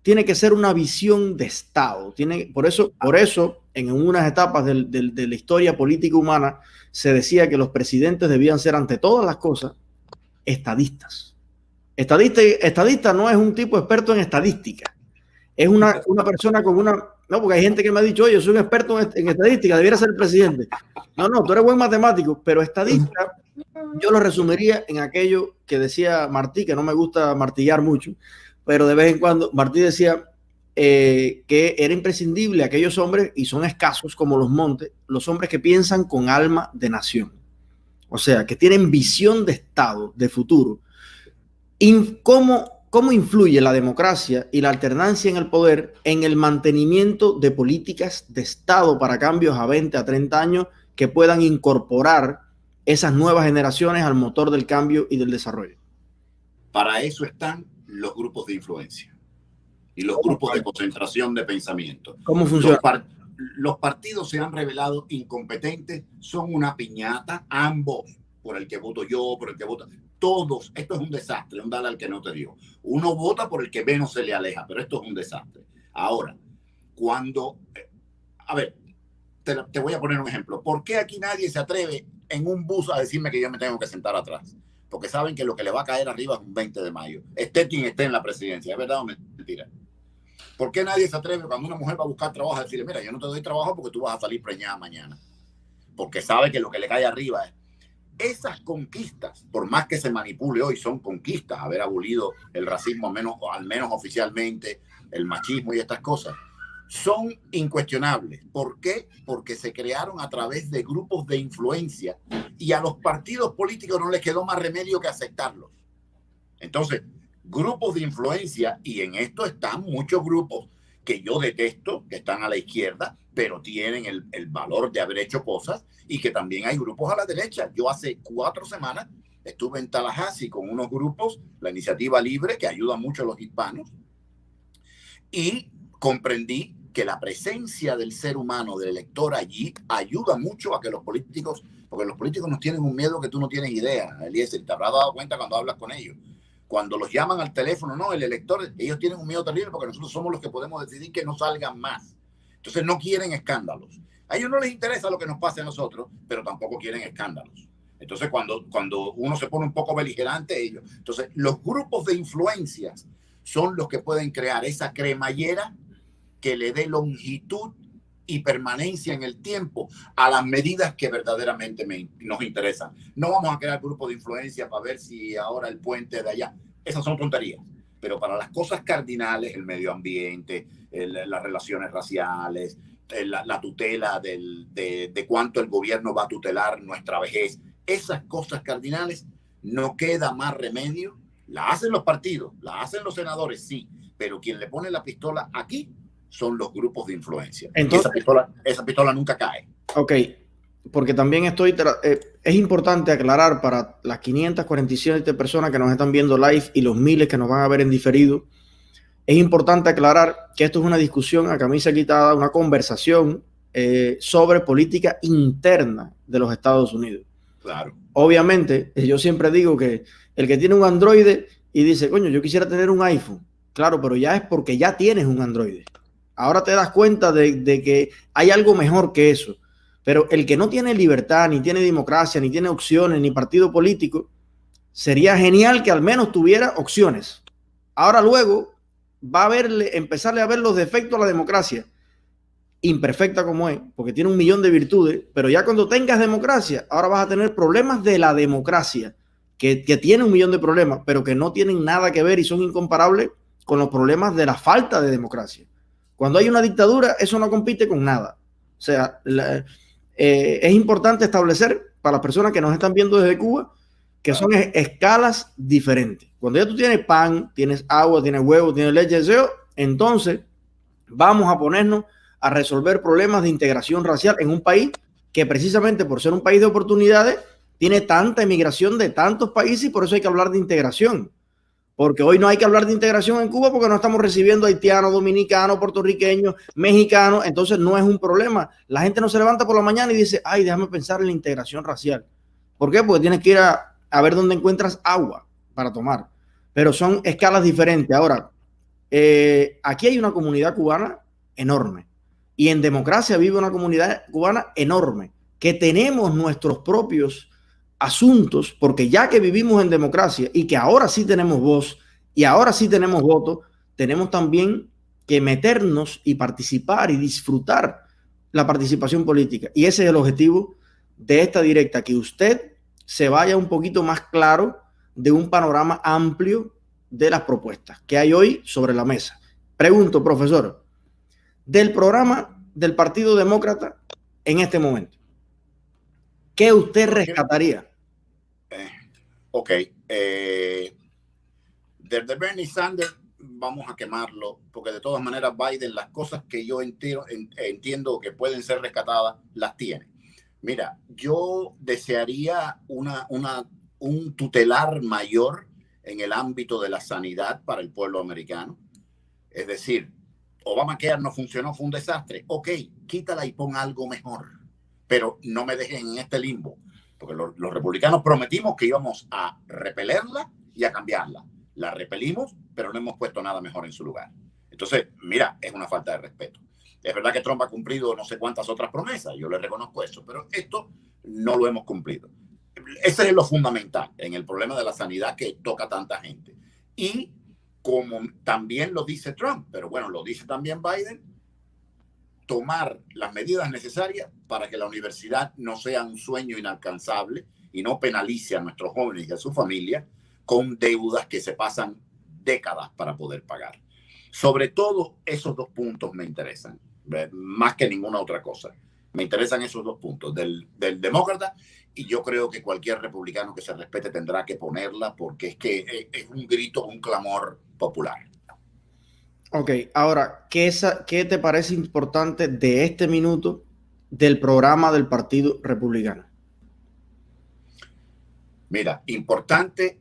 Tiene que ser una visión de Estado. Por eso, en unas etapas de la historia política humana, se decía que los presidentes debían ser, ante todas las cosas, estadistas. Estadista no es un tipo experto en estadística. Es una persona con una... No, porque hay gente que me ha dicho, oye, yo soy un experto en estadística, debiera ser el presidente. No, tú eres buen matemático, pero estadística yo lo resumiría en aquello que decía Martí, que no me gusta martillar mucho, pero de vez en cuando Martí decía que era imprescindible aquellos hombres, y son escasos como los Montes, los hombres que piensan con alma de nación. O sea, que tienen visión de Estado, de futuro. ¿Cómo influye la democracia y la alternancia en el poder en el mantenimiento de políticas de Estado para cambios a 20, a 30 años que puedan incorporar esas nuevas generaciones al motor del cambio y del desarrollo? Para eso están los grupos de influencia y los grupos de concentración de pensamiento. ¿Cómo funciona? Los partidos se han revelado incompetentes, son una piñata, ambos, por el que voto yo, por el que vota... Todos, esto es un desastre, un dale al que no te dio. Uno vota por el que menos se le aleja, pero esto es un desastre. Ahora, a ver, te voy a poner un ejemplo. ¿Por qué aquí nadie se atreve en un bus a decirme que yo me tengo que sentar atrás? Porque saben que lo que le va a caer arriba es un 20 de mayo. Esté quien esté en la presidencia, ¿es verdad o mentira? ¿Por qué nadie se atreve cuando una mujer va a buscar trabajo a decirle, mira, yo no te doy trabajo porque tú vas a salir preñada mañana? Porque sabe que lo que le cae arriba es... Esas conquistas, por más que se manipule hoy, son conquistas. Haber abolido el racismo, al menos oficialmente, el machismo y estas cosas, son incuestionables. ¿Por qué? Porque se crearon a través de grupos de influencia y a los partidos políticos no les quedó más remedio que aceptarlos. Entonces, grupos de influencia, y en esto están muchos grupos que yo detesto, que están a la izquierda, pero tienen el valor de haber hecho cosas, y que también hay grupos a la derecha. Yo hace 4 semanas estuve en Tallahassee con unos grupos, la Iniciativa Libre, que ayuda mucho a los hispanos, y comprendí que la presencia del ser humano, del elector allí, ayuda mucho a que los políticos, porque los políticos nos tienen un miedo que tú no tienes idea, Eliezer, te habrás dado cuenta cuando hablas con ellos. Cuando los llaman al teléfono, no, el elector, ellos tienen un miedo terrible porque nosotros somos los que podemos decidir que no salgan más. Entonces no quieren escándalos. A ellos no les interesa lo que nos pase a nosotros, pero tampoco quieren escándalos. Entonces cuando uno se pone un poco beligerante, ellos. Entonces los grupos de influencias son los que pueden crear esa cremallera que le dé longitud y permanencia en el tiempo a las medidas que verdaderamente nos interesan. No vamos a crear grupos de influencia para ver si ahora el puente de allá. Esas son tonterías. Pero para las cosas cardinales, el medio ambiente, las relaciones raciales, la tutela de cuánto el gobierno va a tutelar nuestra vejez, esas cosas cardinales, no queda más remedio. La hacen los partidos, la hacen los senadores, sí, pero quien le pone la pistola aquí son los grupos de influencia. Entonces, esa pistola nunca cae. Ok, porque también es importante aclarar para las 547 personas que nos están viendo live y los miles que nos van a ver en diferido, es importante aclarar que esto es una discusión a camisa quitada, una conversación sobre política interna de los Estados Unidos. Claro. Obviamente, yo siempre digo que el que tiene un Android y dice, coño, yo quisiera tener un iPhone, claro, pero ya es porque ya tienes un Android. Ahora te das cuenta de que hay algo mejor que eso. Pero el que no tiene libertad, ni tiene democracia, ni tiene opciones, ni partido político, sería genial que al menos tuviera opciones. Ahora luego va a empezarle a ver los defectos a la democracia, imperfecta como es, porque tiene 1 millón de virtudes, pero ya cuando tengas democracia, ahora vas a tener problemas de la democracia, que tiene 1 millón de problemas, pero que no tienen nada que ver y son incomparables con los problemas de la falta de democracia. Cuando hay una dictadura, eso no compite con nada. O sea, es importante establecer para las personas que nos están viendo desde Cuba que son escalas diferentes. Cuando ya tú tienes pan, tienes agua, tienes huevo, tienes leche, entonces vamos a ponernos a resolver problemas de integración racial en un país que precisamente por ser un país de oportunidades tiene tanta emigración de tantos países y por eso hay que hablar de integración. Porque hoy no hay que hablar de integración en Cuba porque no estamos recibiendo haitianos, dominicanos, puertorriqueños, mexicanos. Entonces no es un problema. La gente no se levanta por la mañana y dice, ay, déjame pensar en la integración racial. ¿Por qué? Porque tienes que ir a ver dónde encuentras agua para tomar. Pero son escalas diferentes. Ahora, aquí hay una comunidad cubana enorme. Y en democracia vive una comunidad cubana enorme. Que tenemos nuestros propios asuntos, porque ya que vivimos en democracia y que ahora sí tenemos voz y ahora sí tenemos voto, tenemos también que meternos y participar y disfrutar la participación política. Y ese es el objetivo de esta directa, que usted se vaya un poquito más claro de un panorama amplio de las propuestas que hay hoy sobre la mesa. Pregunto, profesor, del programa del Partido Demócrata en este momento, ¿qué usted rescataría? Ok. Desde Bernie Sanders vamos a quemarlo, porque de todas maneras Biden, las cosas que yo entiendo que pueden ser rescatadas, las tiene. Mira, yo desearía un tutelar mayor en el ámbito de la sanidad para el pueblo americano. Es decir, Obamacare no funcionó, fue un desastre. Ok, quítala y pon algo mejor, pero no me dejen en este limbo, porque los republicanos prometimos que íbamos a repelerla y a cambiarla. La repelimos, pero no hemos puesto nada mejor en su lugar. Entonces, mira, es una falta de respeto. Es verdad que Trump ha cumplido no sé cuántas otras promesas, yo le reconozco eso, pero esto no lo hemos cumplido. Ese es lo fundamental en el problema de la sanidad que toca a tanta gente. Y como también lo dice Trump, pero bueno, lo dice también Biden, tomar las medidas necesarias para que la universidad no sea un sueño inalcanzable y no penalice a nuestros jóvenes y a su familia con deudas que se pasan décadas para poder pagar. Sobre todo, esos dos puntos me interesan, más que ninguna otra cosa. Me interesan esos dos puntos del demócrata, y yo creo que cualquier republicano que se respete tendrá que ponerla, porque es que es un grito, un clamor popular. Ok, ahora, ¿qué te parece importante de este minuto del programa del Partido Republicano? Mira, importante,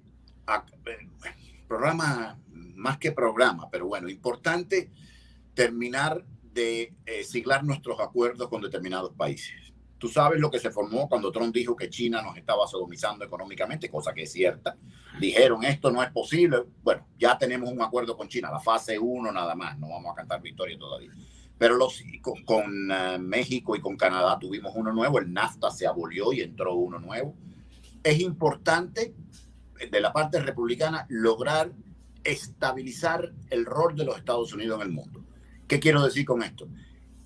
programa, más que programa, pero bueno, importante terminar de siglar nuestros acuerdos con determinados países. Tú sabes lo que se formó cuando Trump dijo que China nos estaba sodomizando económicamente, cosa que es cierta. Dijeron, esto no es posible. Bueno, ya tenemos un acuerdo con China, la fase 1 nada más, no vamos a cantar victoria todavía. Pero con México y con Canadá tuvimos uno nuevo, el NAFTA se abolió y entró uno nuevo. Es importante, de la parte republicana, lograr estabilizar el rol de los Estados Unidos en el mundo. ¿Qué quiero decir con esto?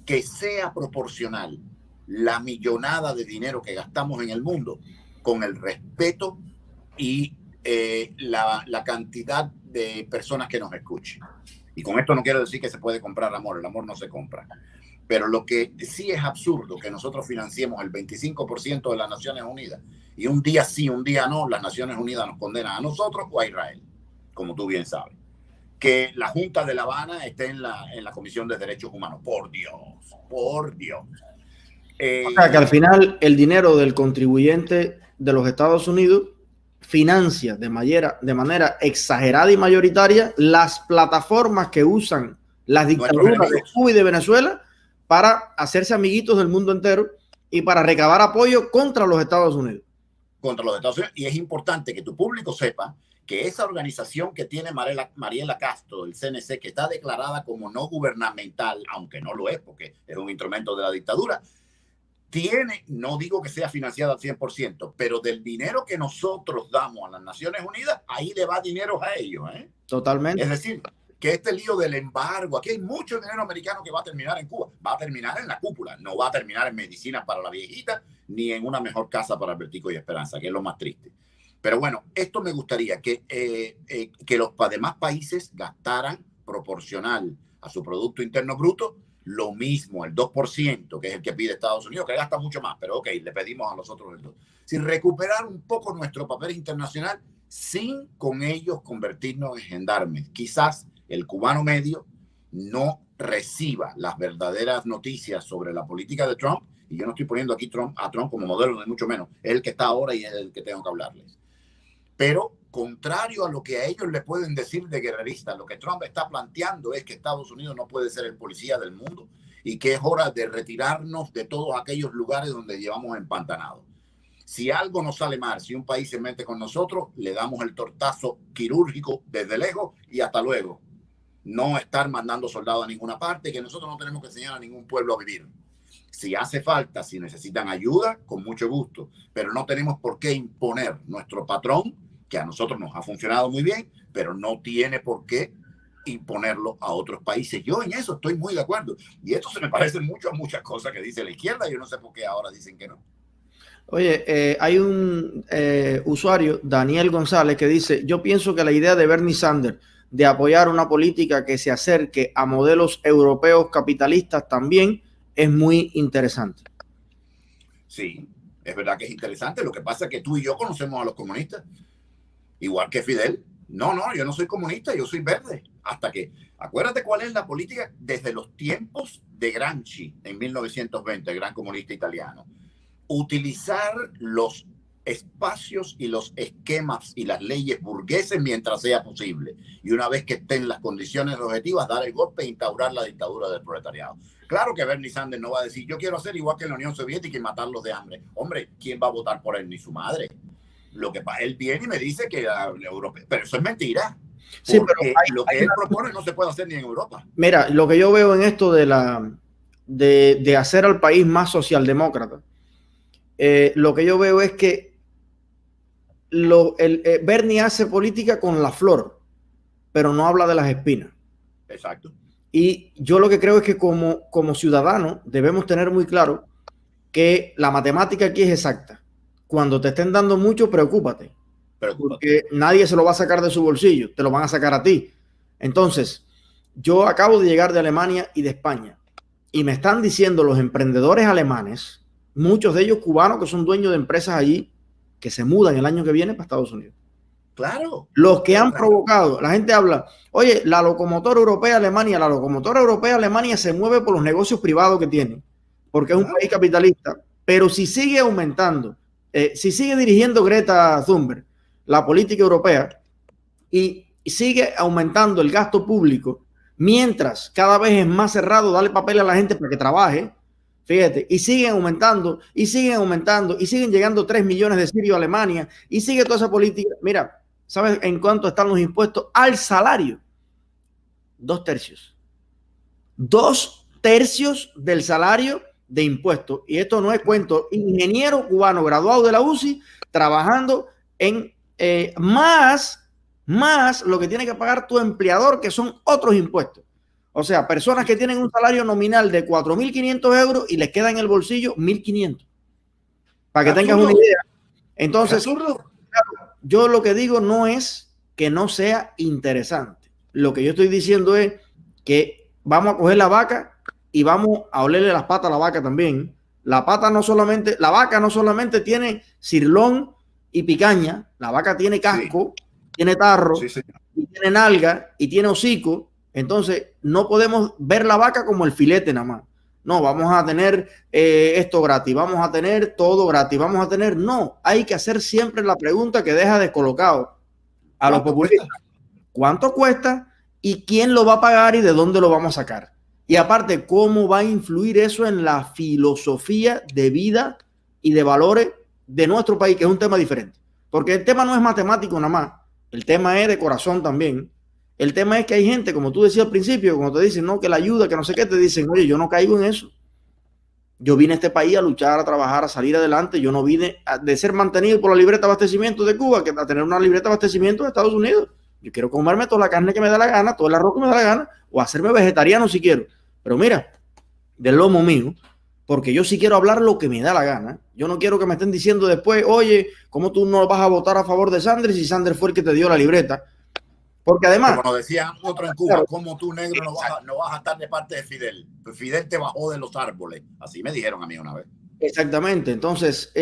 Que sea proporcional la millonada de dinero que gastamos en el mundo con el respeto y la cantidad de personas que nos escuchen. Y con esto no quiero decir que se puede comprar amor, el amor no se compra. Pero lo que sí es absurdo, que nosotros financiemos el 25% de las Naciones Unidas y un día sí, un día no, las Naciones Unidas nos condenan a nosotros o a Israel, como tú bien sabes. Que la Junta de La Habana esté en la Comisión de Derechos Humanos. Por Dios, por Dios. O sea, que al final el dinero del contribuyente de los Estados Unidos financia de manera exagerada y mayoritaria las plataformas que usan las dictaduras de Cuba y de Venezuela para hacerse amiguitos del mundo entero y para recabar apoyo contra los Estados Unidos. Contra los Estados Unidos. Y es importante que tu público sepa que esa organización que tiene Mariela Castro, el CNC, que está declarada como no gubernamental, aunque no lo es porque es un instrumento de la dictadura, tiene, no digo que sea financiada al 100%, pero del dinero que nosotros damos a las Naciones Unidas, ahí le va dinero a ellos. Totalmente. Es decir, que este lío del embargo, aquí hay mucho dinero americano que va a terminar en Cuba, va a terminar en la cúpula, no va a terminar en medicinas para la viejita, ni en una mejor casa para Albertico y Esperanza, que es lo más triste. Pero bueno, esto me gustaría que los demás países gastaran proporcional a su Producto Interno Bruto lo mismo, el 2%, que es el que pide Estados Unidos, que gasta mucho más, pero ok, le pedimos a nosotros el 2%. Sin recuperar un poco nuestro papel internacional, sin con ellos convertirnos en gendarmes. Quizás el cubano medio no reciba las verdaderas noticias sobre la política de Trump, y yo no estoy poniendo aquí a Trump como modelo, ni mucho menos, es el que está ahora y es el que tengo que hablarles. Pero contrario a lo que a ellos le pueden decir de guerreristas, lo que Trump está planteando es que Estados Unidos no puede ser el policía del mundo y que es hora de retirarnos de todos aquellos lugares donde llevamos empantanados. Si algo nos sale mal, si un país se mete con nosotros, le damos el tortazo quirúrgico desde lejos y hasta luego. No estar mandando soldados a ninguna parte, que nosotros no tenemos que enseñar a ningún pueblo a vivir. Si hace falta, si necesitan ayuda, con mucho gusto, pero no tenemos por qué imponer nuestro patrón, que a nosotros nos ha funcionado muy bien, pero no tiene por qué imponerlo a otros países. Yo en eso estoy muy de acuerdo. Y esto se me parece mucho a muchas cosas que dice la izquierda. Yo no sé por qué ahora dicen que no. Oye, hay un usuario, Daniel González, que dice, yo pienso que la idea de Bernie Sanders de apoyar una política que se acerque a modelos europeos capitalistas también es muy interesante. Sí, es verdad que es interesante. Lo que pasa es que tú y yo conocemos a los comunistas, igual que Fidel. No, yo no soy comunista, yo soy verde. Hasta que, acuérdate cuál es la política desde los tiempos de Gramsci en 1920, el gran comunista italiano. Utilizar los espacios y los esquemas y las leyes burgueses mientras sea posible. Y una vez que estén las condiciones objetivas, dar el golpe e instaurar la dictadura del proletariado. Claro que Bernie Sanders no va a decir, yo quiero hacer igual que en la Unión Soviética y matarlos de hambre. Hombre, ¿quién va a votar por él? Ni su madre. Lo que pasa, él viene y me dice que Europa, pero eso es mentira. Sí, pero lo que él propone no se puede hacer ni en Europa. Mira, lo que yo veo en esto de hacer al país más socialdemócrata, lo que yo veo es que Bernie hace política con la flor, pero no habla de las espinas. Exacto. Y yo lo que creo es que como ciudadanos debemos tener muy claro que la matemática aquí es exacta. Cuando te estén dando mucho, preocúpate. Porque nadie se lo va a sacar de su bolsillo, te lo van a sacar a ti. Entonces, yo acabo de llegar de Alemania y de España y me están diciendo los emprendedores alemanes, muchos de ellos cubanos que son dueños de empresas allí, que se mudan el año que viene para Estados Unidos. Claro. Los que han provocado, la gente habla, oye, la locomotora europea Alemania se mueve por los negocios privados que tiene, porque es un país capitalista, pero si sigue aumentando, si sigue dirigiendo Greta Thunberg la política europea y sigue aumentando el gasto público, mientras cada vez es más cerrado darle papel a la gente para que trabaje, fíjate, y siguen aumentando, y siguen llegando 3 millones de sirios a Alemania, y sigue toda esa política. Mira, ¿sabes en cuánto están los impuestos al salario? 2/3. 2/3 del salario de impuestos. Y esto no es cuento. Ingeniero cubano graduado de la UCI trabajando en más lo que tiene que pagar tu empleador, que son otros impuestos. O sea, personas que tienen un salario nominal de 4.500 euros y les queda en el bolsillo 1.500. Para que tengas una idea. Entonces, yo lo que digo no es que no sea interesante. Lo que yo estoy diciendo es que vamos a coger la vaca y vamos a olerle las patas a la vaca también. La vaca no solamente tiene cirlón y picaña, la vaca tiene casco, tiene tarro, y tiene nalga y tiene hocico. Entonces no podemos ver la vaca como el filete nada más. No, vamos a tener esto gratis, vamos a tener todo gratis, no, hay que hacer siempre la pregunta que deja descolocado a los populistas. ¿Cuánto cuesta y quién lo va a pagar y de dónde lo vamos a sacar? Y aparte, ¿cómo va a influir eso en la filosofía de vida y de valores de nuestro país, que es un tema diferente? Porque el tema no es matemático nada más, el tema es de corazón también. El tema es que hay gente, como tú decías al principio, cuando te dicen, no, que la ayuda, que no sé qué, te dicen, oye, yo no caigo en eso. Yo vine a este país a luchar, a trabajar, a salir adelante. Yo no vine de ser mantenido por la libreta de abastecimiento de Cuba, que a tener una libreta de abastecimiento de Estados Unidos. Yo quiero comerme toda la carne que me da la gana, todo el arroz que me da la gana, o hacerme vegetariano si quiero. Pero mira, del lomo mío, porque yo sí quiero hablar lo que me da la gana. Yo no quiero que me estén diciendo después, oye, ¿cómo tú no vas a votar a favor de Sanders si Sanders fue el que te dio la libreta? Porque además, como decía otro en Cuba, ¿cómo tú, negro, no vas a estar de parte de Fidel? Pues Fidel te bajó de los árboles. Así me dijeron a mí una vez. Exactamente. Entonces,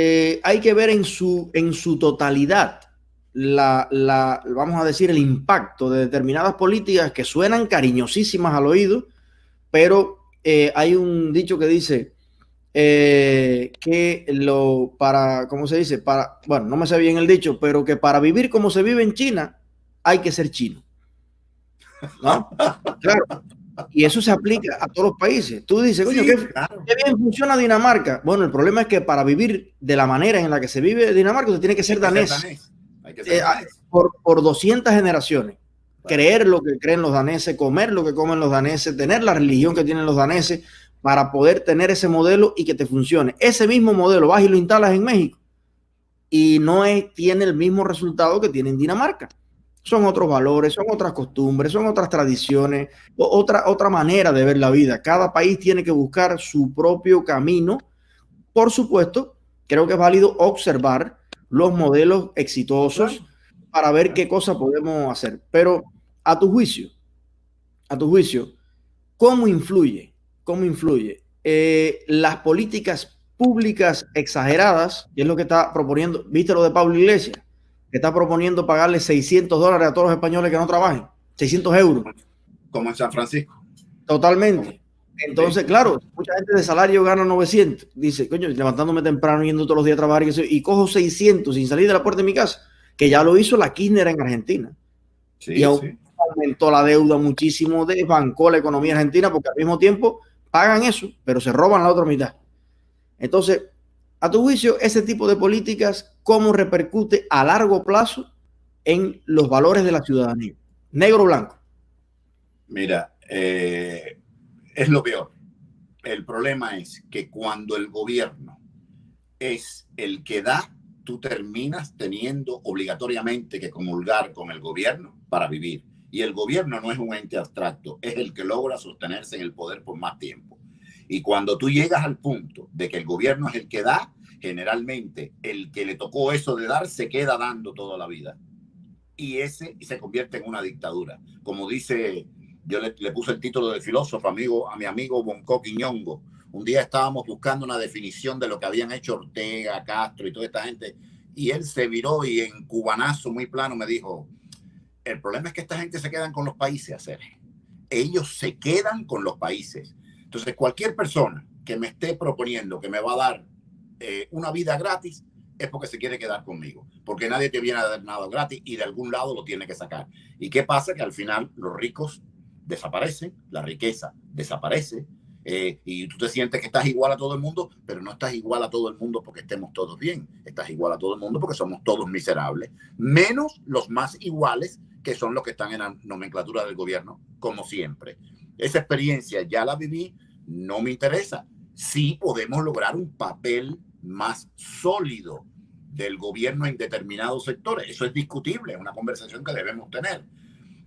hay que ver en su totalidad vamos a decir, el impacto de determinadas políticas que suenan cariñosísimas al oído, pero hay un dicho que dice ¿cómo se dice? Bueno, no me sé bien el dicho, pero que para vivir como se vive en China, hay que ser chino, ¿no? Claro. Y eso se aplica a todos los países. Tú dices, coño, ¿qué bien funciona Dinamarca? Bueno, el problema es que para vivir de la manera en la que se vive Dinamarca, usted tiene que ser danés. Por 200 generaciones. Creer lo que creen los daneses, comer lo que comen los daneses, tener la religión que tienen los daneses, para poder tener ese modelo y que te funcione. Ese mismo modelo vas y lo instalas en México y no tiene el mismo resultado que tiene en Dinamarca. son otros valores, son otras costumbres, son otras tradiciones, otra manera de ver la vida. Cada país tiene que buscar su propio camino. Por supuesto, creo que es válido observar los modelos exitosos para ver qué cosa podemos hacer. Pero a tu juicio, ¿cómo influye las políticas públicas exageradas, que es lo que está proponiendo? ¿Viste lo de Pablo Iglesias? Que está proponiendo pagarle $600 a todos los españoles que no trabajen, 600 euros. Como en San Francisco. Totalmente. Entonces, claro, mucha gente de salario gana 900. Dice, coño, levantándome temprano, yendo todos los días a trabajar y cojo 600 sin salir de la puerta de mi casa, que ya lo hizo la Kirchner en Argentina. Sí, y aumentó la deuda muchísimo, desbancó la economía argentina, porque al mismo tiempo pagan eso, pero se roban la otra mitad. Entonces, a tu juicio, ese tipo de políticas, ¿cómo repercute a largo plazo en los valores de la ciudadanía? ¿Negro o blanco? Mira, es lo peor. El problema es que cuando el gobierno es el que da, tú terminas teniendo obligatoriamente que comulgar con el gobierno para vivir. Y el gobierno no es un ente abstracto, es el que logra sostenerse en el poder por más tiempo. Y cuando tú llegas al punto de que el gobierno es el que da, generalmente el que le tocó eso de dar se queda dando toda la vida. Y ese se convierte en una dictadura. Como dice, yo le puse el título de filósofo a mi amigo Bonco Quiñongo. Un día estábamos buscando una definición de lo que habían hecho Ortega, Castro y toda esta gente. Y él se viró y en cubanazo muy plano me dijo, el problema es que esta gente se quedan con los países, hacer. Ellos se quedan con los países. Entonces, cualquier persona que me esté proponiendo que me va a dar una vida gratis es porque se quiere quedar conmigo. Porque nadie te viene a dar nada gratis y de algún lado lo tiene que sacar. ¿Y qué pasa? Que al final los ricos desaparecen, la riqueza desaparece. Y tú te sientes que estás igual a todo el mundo, pero no estás igual a todo el mundo porque estemos todos bien. Estás igual a todo el mundo porque somos todos miserables. Menos los más iguales, que son los que están en la nomenclatura del gobierno, como siempre. Esa experiencia ya la viví, no me interesa. Sí podemos lograr un papel más sólido del gobierno en determinados sectores. Eso es discutible, es una conversación que debemos tener.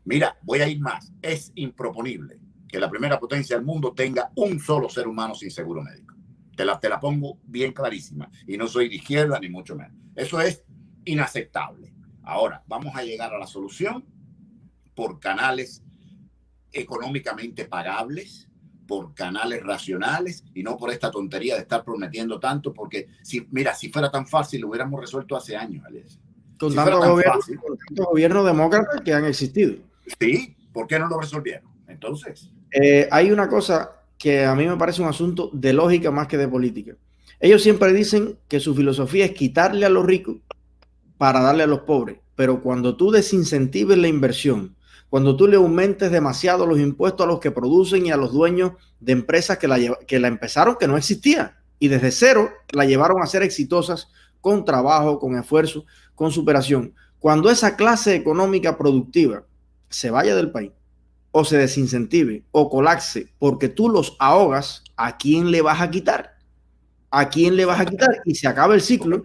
Mira, voy a ir más. Es improponible que la primera potencia del mundo tenga un solo ser humano sin seguro médico. Te la pongo bien clarísima. Y no soy de izquierda ni mucho menos. Eso es inaceptable. Ahora, vamos a llegar a la solución por canales económicamente pagables, por canales racionales y no por esta tontería de estar prometiendo tanto, porque si fuera tan fácil lo hubiéramos resuelto hace años, Alex. Con tantos gobiernos demócratas que han existido. Sí, ¿por qué no lo resolvieron? Entonces, hay una cosa que a mí me parece un asunto de lógica más que de política. Ellos siempre dicen que su filosofía es quitarle a los ricos para darle a los pobres, pero cuando tú desincentives la inversión, cuando tú le aumentes demasiado los impuestos a los que producen y a los dueños de empresas que la empezaron, que no existía, y desde cero la llevaron a ser exitosas con trabajo, con esfuerzo, con superación. Cuando esa clase económica productiva se vaya del país, o se desincentive, o colapse, porque tú los ahogas, ¿a quién le vas a quitar? ¿A quién le vas a quitar? Y se acaba el ciclo.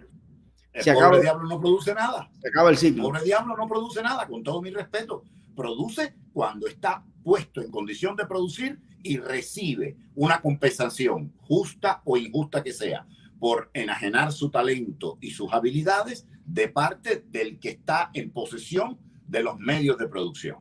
El pobre diablo no produce nada. Se acaba el ciclo. El pobre diablo no produce nada, con todo mi respeto. Produce cuando está puesto en condición de producir y recibe una compensación, justa o injusta que sea, por enajenar su talento y sus habilidades de parte del que está en posesión de los medios de producción.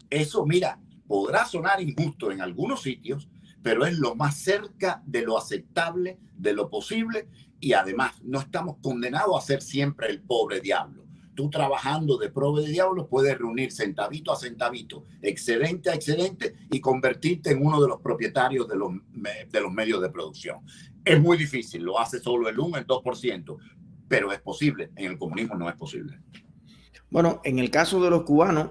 Eso, mira, podrá sonar injusto en algunos sitios, pero es lo más cerca de lo aceptable, de lo posible, y además no estamos condenados a ser siempre el pobre diablo. Tú trabajando de pobre diablo puedes reunir centavito a centavito, excedente a excedente y convertirte en uno de los propietarios de los medios de producción. Es muy difícil, lo hace solo el 1, el 2%, pero es posible. En el comunismo no es posible. Bueno, en el caso de los cubanos,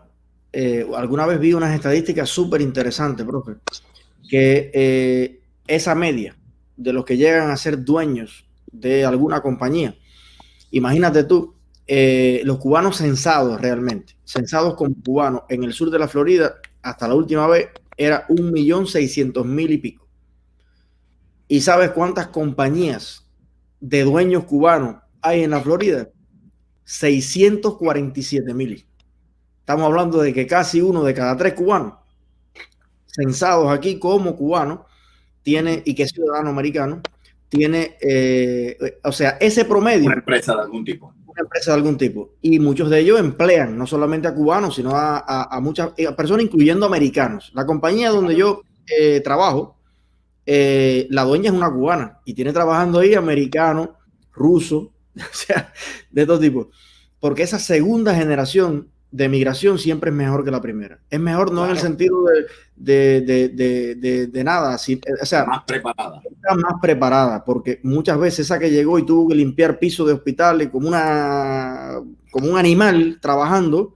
alguna vez vi unas estadísticas súper interesantes, profe, que esa media de los que llegan a ser dueños de alguna compañía, imagínate tú, los cubanos censados realmente, censados como cubanos en el sur de la Florida, hasta la última vez era 1.600.000 y pico. ¿Y sabes cuántas compañías de dueños cubanos hay en la Florida? 647.000. Estamos hablando de que casi 1 de cada 3 cubanos censados aquí como cubanos tiene, y que es ciudadano americano, tiene, o sea, ese promedio. Una empresa de algún tipo. Una empresa de algún tipo. Y muchos de ellos emplean no solamente a cubanos, sino a muchas personas, incluyendo americanos. La compañía donde yo trabajo, la dueña es una cubana y tiene trabajando ahí americanos, rusos, o sea, de todo tipo. Porque esa segunda generación de migración siempre es mejor que la primera. Es mejor no, claro, en el sentido de nada, o sea, más preparada. Está más preparada, porque muchas veces esa que llegó y tuvo que limpiar pisos de hospitales como un animal trabajando,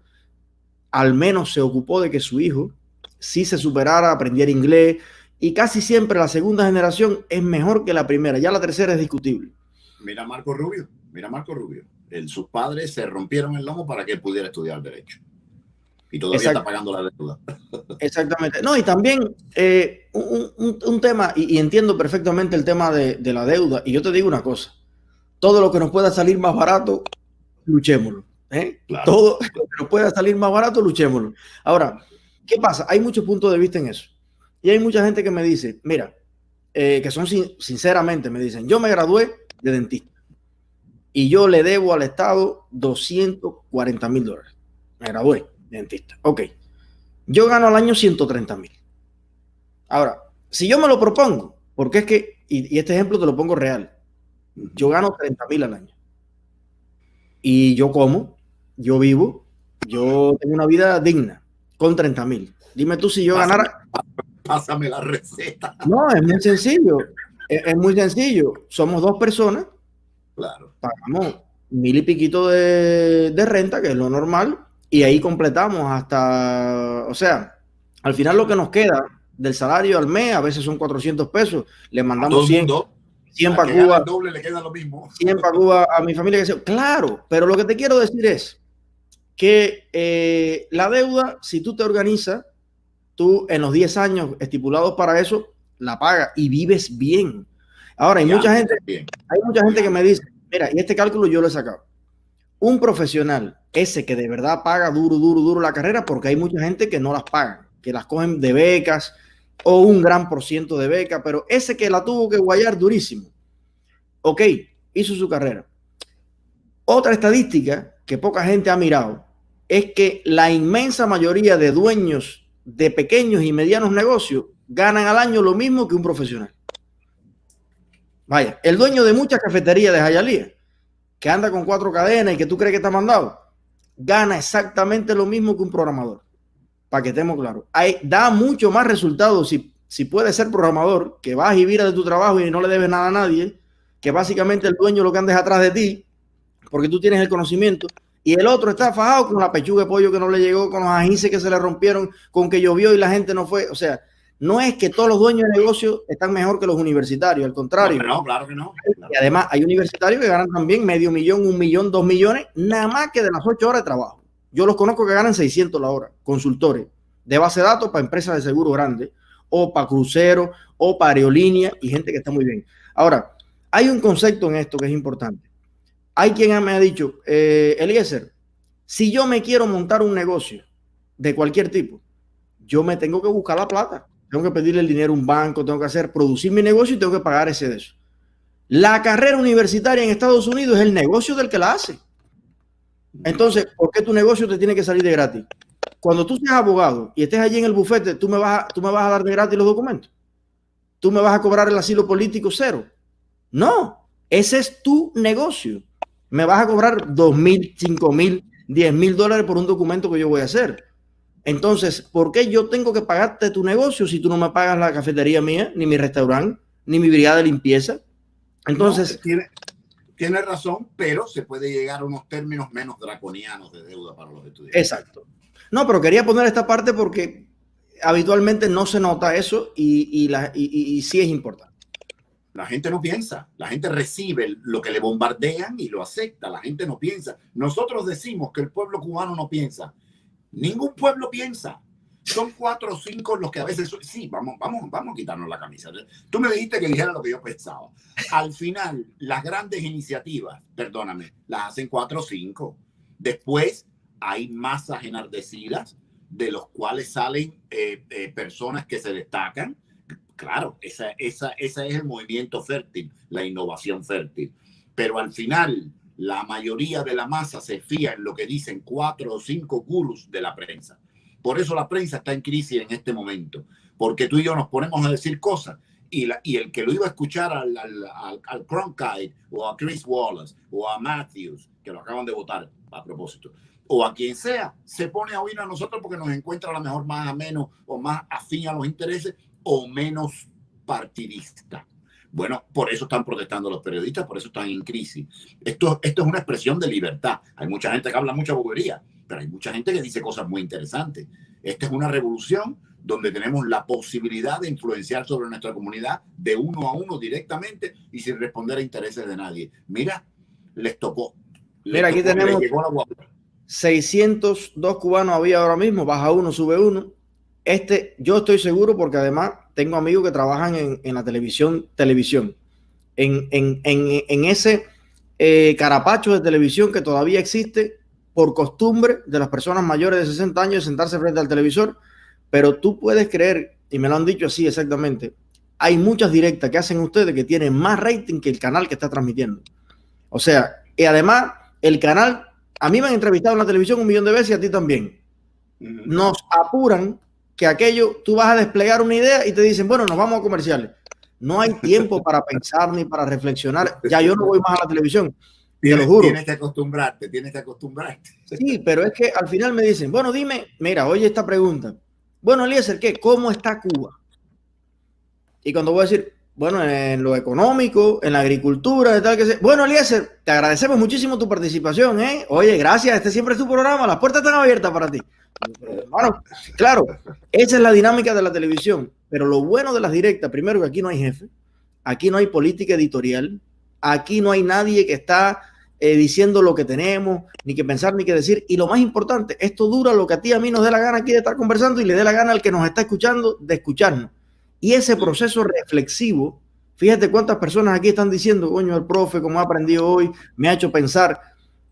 al menos se ocupó de que su hijo sí se superara, aprendiera inglés, y casi siempre la segunda generación es mejor que la primera, ya la tercera es discutible. Mira Marco Rubio. Sus padres se rompieron el lomo para que él pudiera estudiar Derecho. Y todavía está pagando la deuda. Exactamente. No, y también un tema, y entiendo perfectamente el tema de la deuda, y yo te digo una cosa, todo lo que nos pueda salir más barato, luchémoslo. Claro. Todo lo que nos pueda salir más barato, luchémoslo. Ahora, ¿qué pasa? Hay muchos puntos de vista en eso. Y hay mucha gente que me dice, mira, que son sinceramente, me dicen, yo me gradué de dentista y yo le debo al Estado $240,000. Me gradué de dentista. Ok. Yo gano al año 130,000. Ahora, si yo me lo propongo, porque es que, y este ejemplo te lo pongo real, yo gano 30,000 al año. Y yo como, yo vivo, yo tengo una vida digna con 30,000. Dime tú si yo ganara. Pásame la receta. No, es muy sencillo. Es muy sencillo. Somos 2 personas. Claro. Pagamos 1,000 y piquito de renta, que es lo normal, y ahí completamos hasta, o sea, al final lo que nos queda del salario al mes, a veces son 400 pesos, le mandamos 100 para Cuba, el doble le queda lo mismo. 100 para Cuba a mi familia. Claro, pero lo que te quiero decir es que la deuda, si tú te organizas, tú en los 10 años estipulados para eso, la pagas y vives bien. Ahora, hay mucha gente que me dice, mira, y este cálculo yo lo he sacado. Un profesional, ese que de verdad paga duro la carrera, porque hay mucha gente que no las paga, que las cogen de becas o un gran % de beca, pero ese que la tuvo que guayar durísimo, ok, hizo su carrera. Otra estadística que poca gente ha mirado es que la inmensa mayoría de dueños de pequeños y medianos negocios ganan al año lo mismo que un profesional. Vaya, el dueño de muchas cafeterías de Hialeah, que anda con 4 cadenas y que tú crees que está mandado, gana exactamente lo mismo que un programador. Para que estemos claros. Da mucho más resultados si puedes ser programador, que vas y viras de tu trabajo y no le debes nada a nadie, que básicamente el dueño lo que anda es atrás de ti, porque tú tienes el conocimiento, y el otro está fajado con la pechuga de pollo que no le llegó, con los ajíes que se le rompieron, con que llovió y la gente no fue. O sea, no es que todos los dueños de negocios están mejor que los universitarios, al contrario. No, claro que no. Y además hay universitarios que ganan también $500,000, $1 millón, $2 millones, nada más que de las 8 horas de trabajo. Yo los conozco que ganan 600 la hora, consultores de base de datos para empresas de seguro grandes, o para cruceros, o para aerolíneas, y gente que está muy bien. Ahora, hay un concepto en esto que es importante. Hay quien me ha dicho, Eliezer, si yo me quiero montar un negocio de cualquier tipo, yo me tengo que buscar la plata. Tengo que pedirle el dinero a un banco, tengo que producir mi negocio y tengo que pagar ese de eso. La carrera universitaria en Estados Unidos es el negocio del que la hace. Entonces, ¿por qué tu negocio te tiene que salir de gratis? Cuando tú seas abogado y estés allí en el bufete, tú me vas a dar de gratis los documentos. ¿Tú me vas a cobrar el asilo político cero? No, ese es tu negocio. Me vas a cobrar $2,000, $5,000, $10,000 por un documento que yo voy a hacer. Entonces, ¿por qué yo tengo que pagarte tu negocio si tú no me pagas la cafetería mía, ni mi restaurante, ni mi brigada de limpieza? Entonces, no, tiene razón, pero se puede llegar a unos términos menos draconianos de deuda para los estudiantes. Exacto. No, pero quería poner esta parte porque habitualmente no se nota eso y sí es importante. La gente no piensa, la gente recibe lo que le bombardean y lo acepta, la gente no piensa. Nosotros decimos que el pueblo cubano no piensa. Ningún pueblo piensa. Son 4 o 5 los que a veces... Sí, vamos a quitarnos la camisa. Tú me dijiste que dijera lo que yo pensaba. Al final, las grandes iniciativas, perdóname, las hacen 4 o 5. Después hay masas enardecidas de los cuales salen personas que se destacan. Claro, ese es el movimiento fértil, la innovación fértil. Pero al final, la mayoría de la masa se fía en lo que dicen 4 o 5 gurús de la prensa. Por eso la prensa está en crisis en este momento, porque tú y yo nos ponemos a decir cosas y el que lo iba a escuchar al Cronkite o a Chris Wallace o a Matthews, que lo acaban de votar a propósito, o a quien sea, se pone a oír a nosotros porque nos encuentra a lo mejor más ameno o más afín a los intereses o menos partidista. Bueno, por eso están protestando los periodistas, por eso están en crisis. Esto es una expresión de libertad. Hay mucha gente que habla mucha bobería, pero hay mucha gente que dice cosas muy interesantes. Esta es una revolución donde tenemos la posibilidad de influenciar sobre nuestra comunidad de uno a uno directamente y sin responder a intereses de nadie. Mira, les tocó. Mira, aquí tenemos 602 cubanos había ahora mismo, baja uno, sube uno. Yo estoy seguro porque además tengo amigos que trabajan en la televisión, en ese carapacho de televisión que todavía existe por costumbre de las personas mayores de 60 años de sentarse frente al televisor, pero tú puedes creer, y me lo han dicho así exactamente, hay muchas directas que hacen ustedes que tienen más rating que el canal que está transmitiendo. O sea, y además el canal, a mí me han entrevistado en la televisión 1 millón de veces y a ti también. Nos apuran que aquello, tú vas a desplegar una idea y te dicen, bueno, nos vamos a comerciales. No hay tiempo para pensar ni para reflexionar. Ya yo no voy más a la televisión. Te lo juro. Tienes que acostumbrarte. Sí, pero es que al final me dicen, bueno, dime, mira, oye esta pregunta. Bueno, Eliezer, ¿qué? ¿Cómo está Cuba? Y cuando voy a decir, bueno, en lo económico, en la agricultura, de tal que sea. Bueno, Eliezer, te agradecemos muchísimo tu participación, ¿eh? Oye, gracias, este siempre es tu programa, las puertas están abiertas para ti. Bueno, claro, esa es la dinámica de la televisión, pero lo bueno de las directas, primero que aquí no hay jefe, aquí no hay política editorial, aquí no hay nadie que está diciendo lo que tenemos, ni que pensar, ni que decir, y lo más importante, esto dura lo que a ti y a mí nos dé la gana aquí de estar conversando y le dé la gana al que nos está escuchando de escucharnos. Y ese proceso reflexivo, fíjate cuántas personas aquí están diciendo, coño, el profe, como ha aprendido hoy, me ha hecho pensar.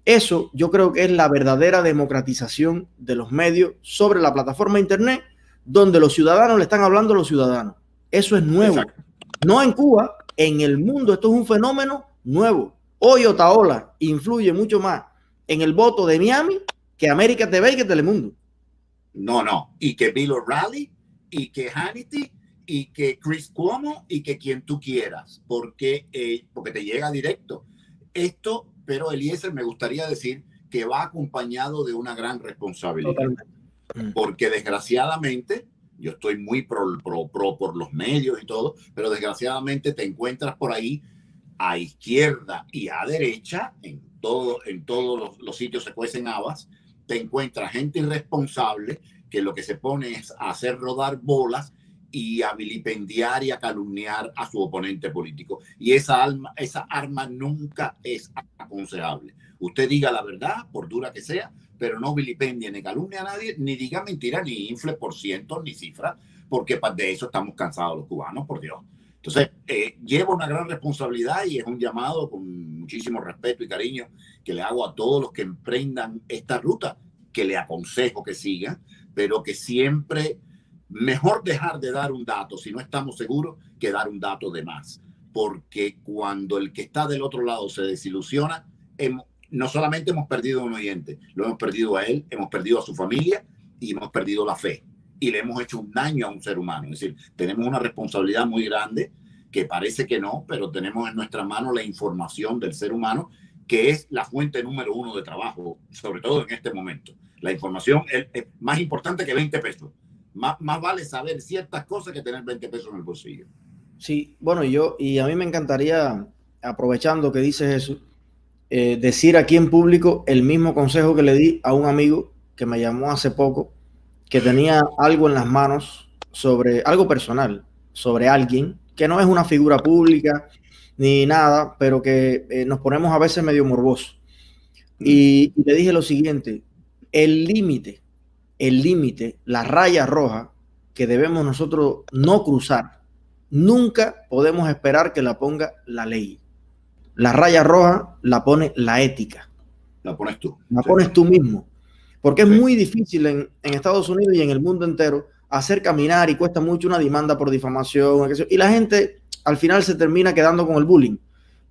Eso yo creo que es la verdadera democratización de los medios sobre la plataforma de internet, donde los ciudadanos le están hablando a los ciudadanos. Eso es nuevo. Exacto. No en Cuba, en el mundo esto es un fenómeno nuevo. Hoy Otaola influye mucho más en el voto de Miami que América TV y que Telemundo. No. Y que Bill O'Reilly, y que Hannity, y que Chris Cuomo, y que quien tú quieras, porque te llega directo. Esto, pero Eliezer, me gustaría decir que va acompañado de una gran responsabilidad. Totalmente. Porque desgraciadamente, yo estoy muy pro por los medios y todo, pero desgraciadamente te encuentras por ahí a izquierda y a derecha, en todos los sitios se cuecen habas, te encuentras gente irresponsable que lo que se pone es a hacer rodar bolas y a vilipendiar y a calumniar a su oponente político. Y esa arma nunca es aconsejable. Usted diga la verdad, por dura que sea, pero no vilipendie ni calumnie a nadie, ni diga mentira, ni infle por cientos, ni cifras, porque de eso estamos cansados los cubanos, por Dios. Entonces, lleva una gran responsabilidad y es un llamado con muchísimo respeto y cariño que le hago a todos los que emprendan esta ruta, que le aconsejo que sigan, pero que siempre... Mejor dejar de dar un dato si no estamos seguros que dar un dato de más, porque cuando el que está del otro lado se desilusiona, no solamente hemos perdido a un oyente, lo hemos perdido a él, hemos perdido a su familia y hemos perdido la fe y le hemos hecho un daño a un ser humano. Es decir, tenemos una responsabilidad muy grande que parece que no, pero tenemos en nuestra mano la información del ser humano, que es la fuente número 1 de trabajo, sobre todo en este momento. La información es más importante que 20 pesos. Más vale saber ciertas cosas que tener 20 pesos en el bolsillo. Sí, bueno, y a mí me encantaría, aprovechando que dices eso, decir aquí en público el mismo consejo que le di a un amigo que me llamó hace poco, que tenía algo en las manos sobre algo personal, sobre alguien que no es una figura pública ni nada, pero que nos ponemos a veces medio morbosos. Y le dije lo siguiente, el límite, la raya roja que debemos nosotros no cruzar, nunca podemos esperar que la ponga la ley. La raya roja la pone la ética. La pones tú. La pones tú mismo. porque es muy difícil en Estados Unidos y en el mundo entero hacer caminar y cuesta mucho una demanda por difamación. Y la gente al final se termina quedando con el bullying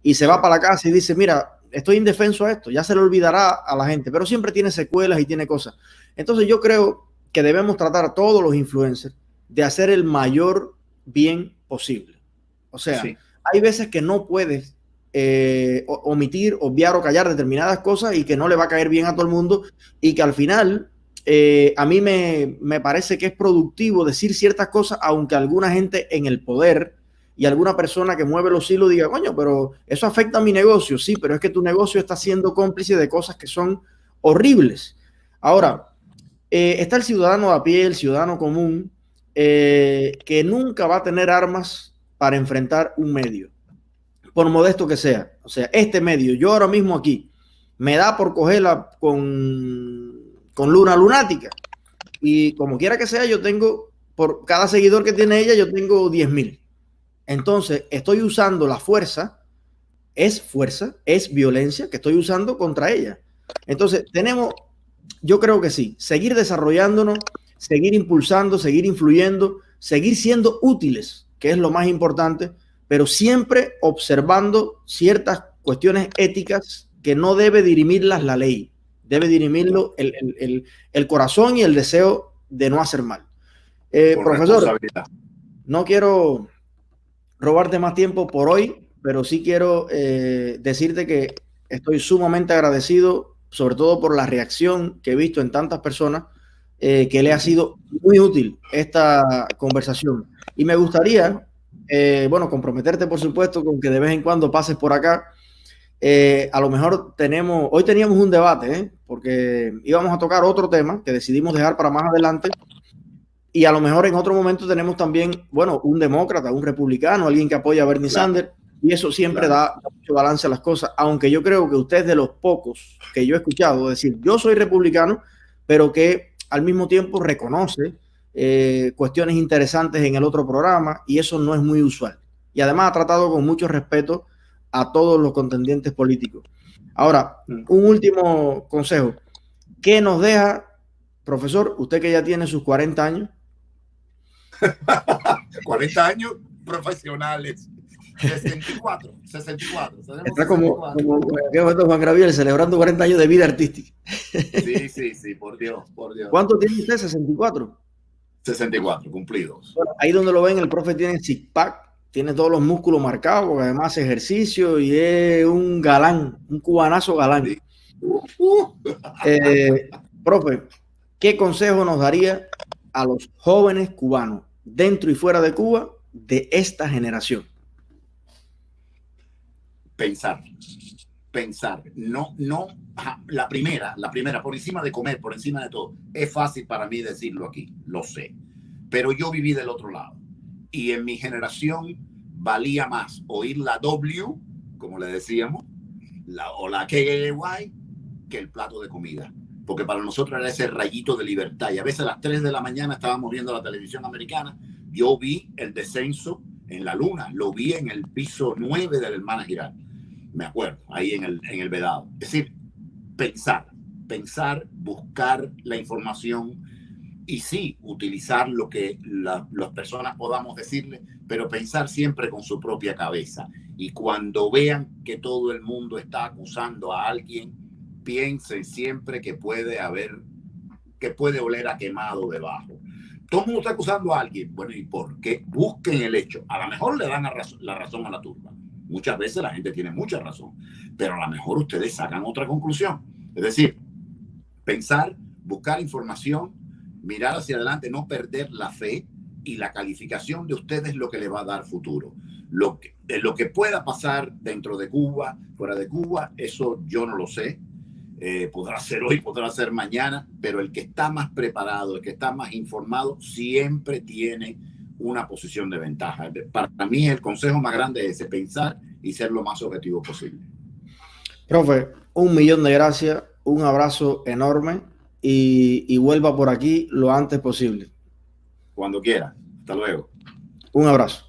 y se va para la casa y dice, mira, estoy indefenso a esto, ya se le olvidará a la gente, pero siempre tiene secuelas y tiene cosas. Entonces yo creo que debemos tratar a todos los influencers de hacer el mayor bien posible. O sea, hay veces que no puedes omitir, obviar o callar determinadas cosas y que no le va a caer bien a todo el mundo y que al final a mí me parece que es productivo decir ciertas cosas, aunque alguna gente en el poder y alguna persona que mueve los hilos diga, coño, pero eso afecta a mi negocio. Sí, pero es que tu negocio está siendo cómplice de cosas que son horribles. Ahora, está el ciudadano a pie, el ciudadano común, que nunca va a tener armas para enfrentar un medio, por modesto que sea. O sea, este medio, yo ahora mismo aquí, me da por cogerla con Luna Lunática. Y como quiera que sea, yo tengo, por cada seguidor que tiene ella, yo tengo 10,000. Entonces, estoy usando la fuerza, es violencia que estoy usando contra ella. Entonces, yo creo que sí, seguir desarrollándonos, seguir impulsando, seguir influyendo, seguir siendo útiles, que es lo más importante, pero siempre observando ciertas cuestiones éticas que no debe dirimirlas la ley, debe dirimirlo el corazón y el deseo de no hacer mal. Profesor, no quiero robarte más tiempo por hoy, pero sí quiero decirte que estoy sumamente agradecido, sobre todo por la reacción que he visto en tantas personas, que le ha sido muy útil esta conversación. Y me gustaría, bueno, comprometerte, por supuesto, con que de vez en cuando pases por acá. A lo mejor hoy teníamos un debate, porque íbamos a tocar otro tema que decidimos dejar para más adelante. Y a lo mejor en otro momento tenemos también, bueno, un demócrata, un republicano, alguien que apoya a Bernie Sanders, y eso siempre da mucho balance a las cosas, aunque yo creo que usted es de los pocos que yo he escuchado decir, yo soy republicano, pero que al mismo tiempo reconoce cuestiones interesantes en el otro programa, y eso no es muy usual. Y además ha tratado con mucho respeto a todos los contendientes políticos. Ahora, un último consejo. ¿Qué nos deja, profesor, usted que ya tiene sus 40 años? 40 años profesionales. 64. Está como Juan Gabriel celebrando 40 años de vida artística. Sí, por Dios. ¿Cuánto tiene usted? 64. 64, cumplidos. Bueno, ahí donde lo ven, el profe tiene six-pack, tiene todos los músculos marcados, porque además hace ejercicio y es un galán, un cubanazo galán. Sí. Profe, ¿qué consejo nos daría a los jóvenes cubanos, dentro y fuera de Cuba, de esta generación? Pensar. No, la primera, por encima de comer, por encima de todo. Es fácil para mí decirlo aquí, lo sé. Pero yo viví del otro lado. Y en mi generación valía más oír la W, como le decíamos, o la KY, que el plato de comida. Porque para nosotros era ese rayito de libertad. Y a veces a las 3 de la mañana estábamos viendo la televisión americana. Yo vi el descenso en la luna. Lo vi en el piso 9 del Hermana Giral. Me acuerdo, ahí en el Vedado. Es decir, pensar, buscar la información y sí, utilizar lo que las personas podamos decirle, pero pensar siempre con su propia cabeza. Y cuando vean que todo el mundo está acusando a alguien, piensen siempre que puede oler a quemado debajo. Todo el mundo está acusando a alguien. Bueno, ¿y por qué? Busquen el hecho. A lo mejor le dan la razón a la turba. Muchas veces la gente tiene mucha razón, pero a lo mejor ustedes sacan otra conclusión. Es decir, pensar, buscar información, mirar hacia adelante, no perder la fe, y la calificación de ustedes es lo que le va a dar futuro. Lo que pueda pasar dentro de Cuba, fuera de Cuba, eso yo no lo sé. Podrá ser hoy, podrá ser mañana, pero el que está más preparado, el que está más informado, siempre tiene una posición de ventaja. Para mí el consejo más grande es ese, pensar y ser lo más objetivo posible. Profe, 1.000.000 de gracias, un abrazo enorme y vuelva por aquí lo antes posible. Cuando quiera. Hasta luego. Un abrazo.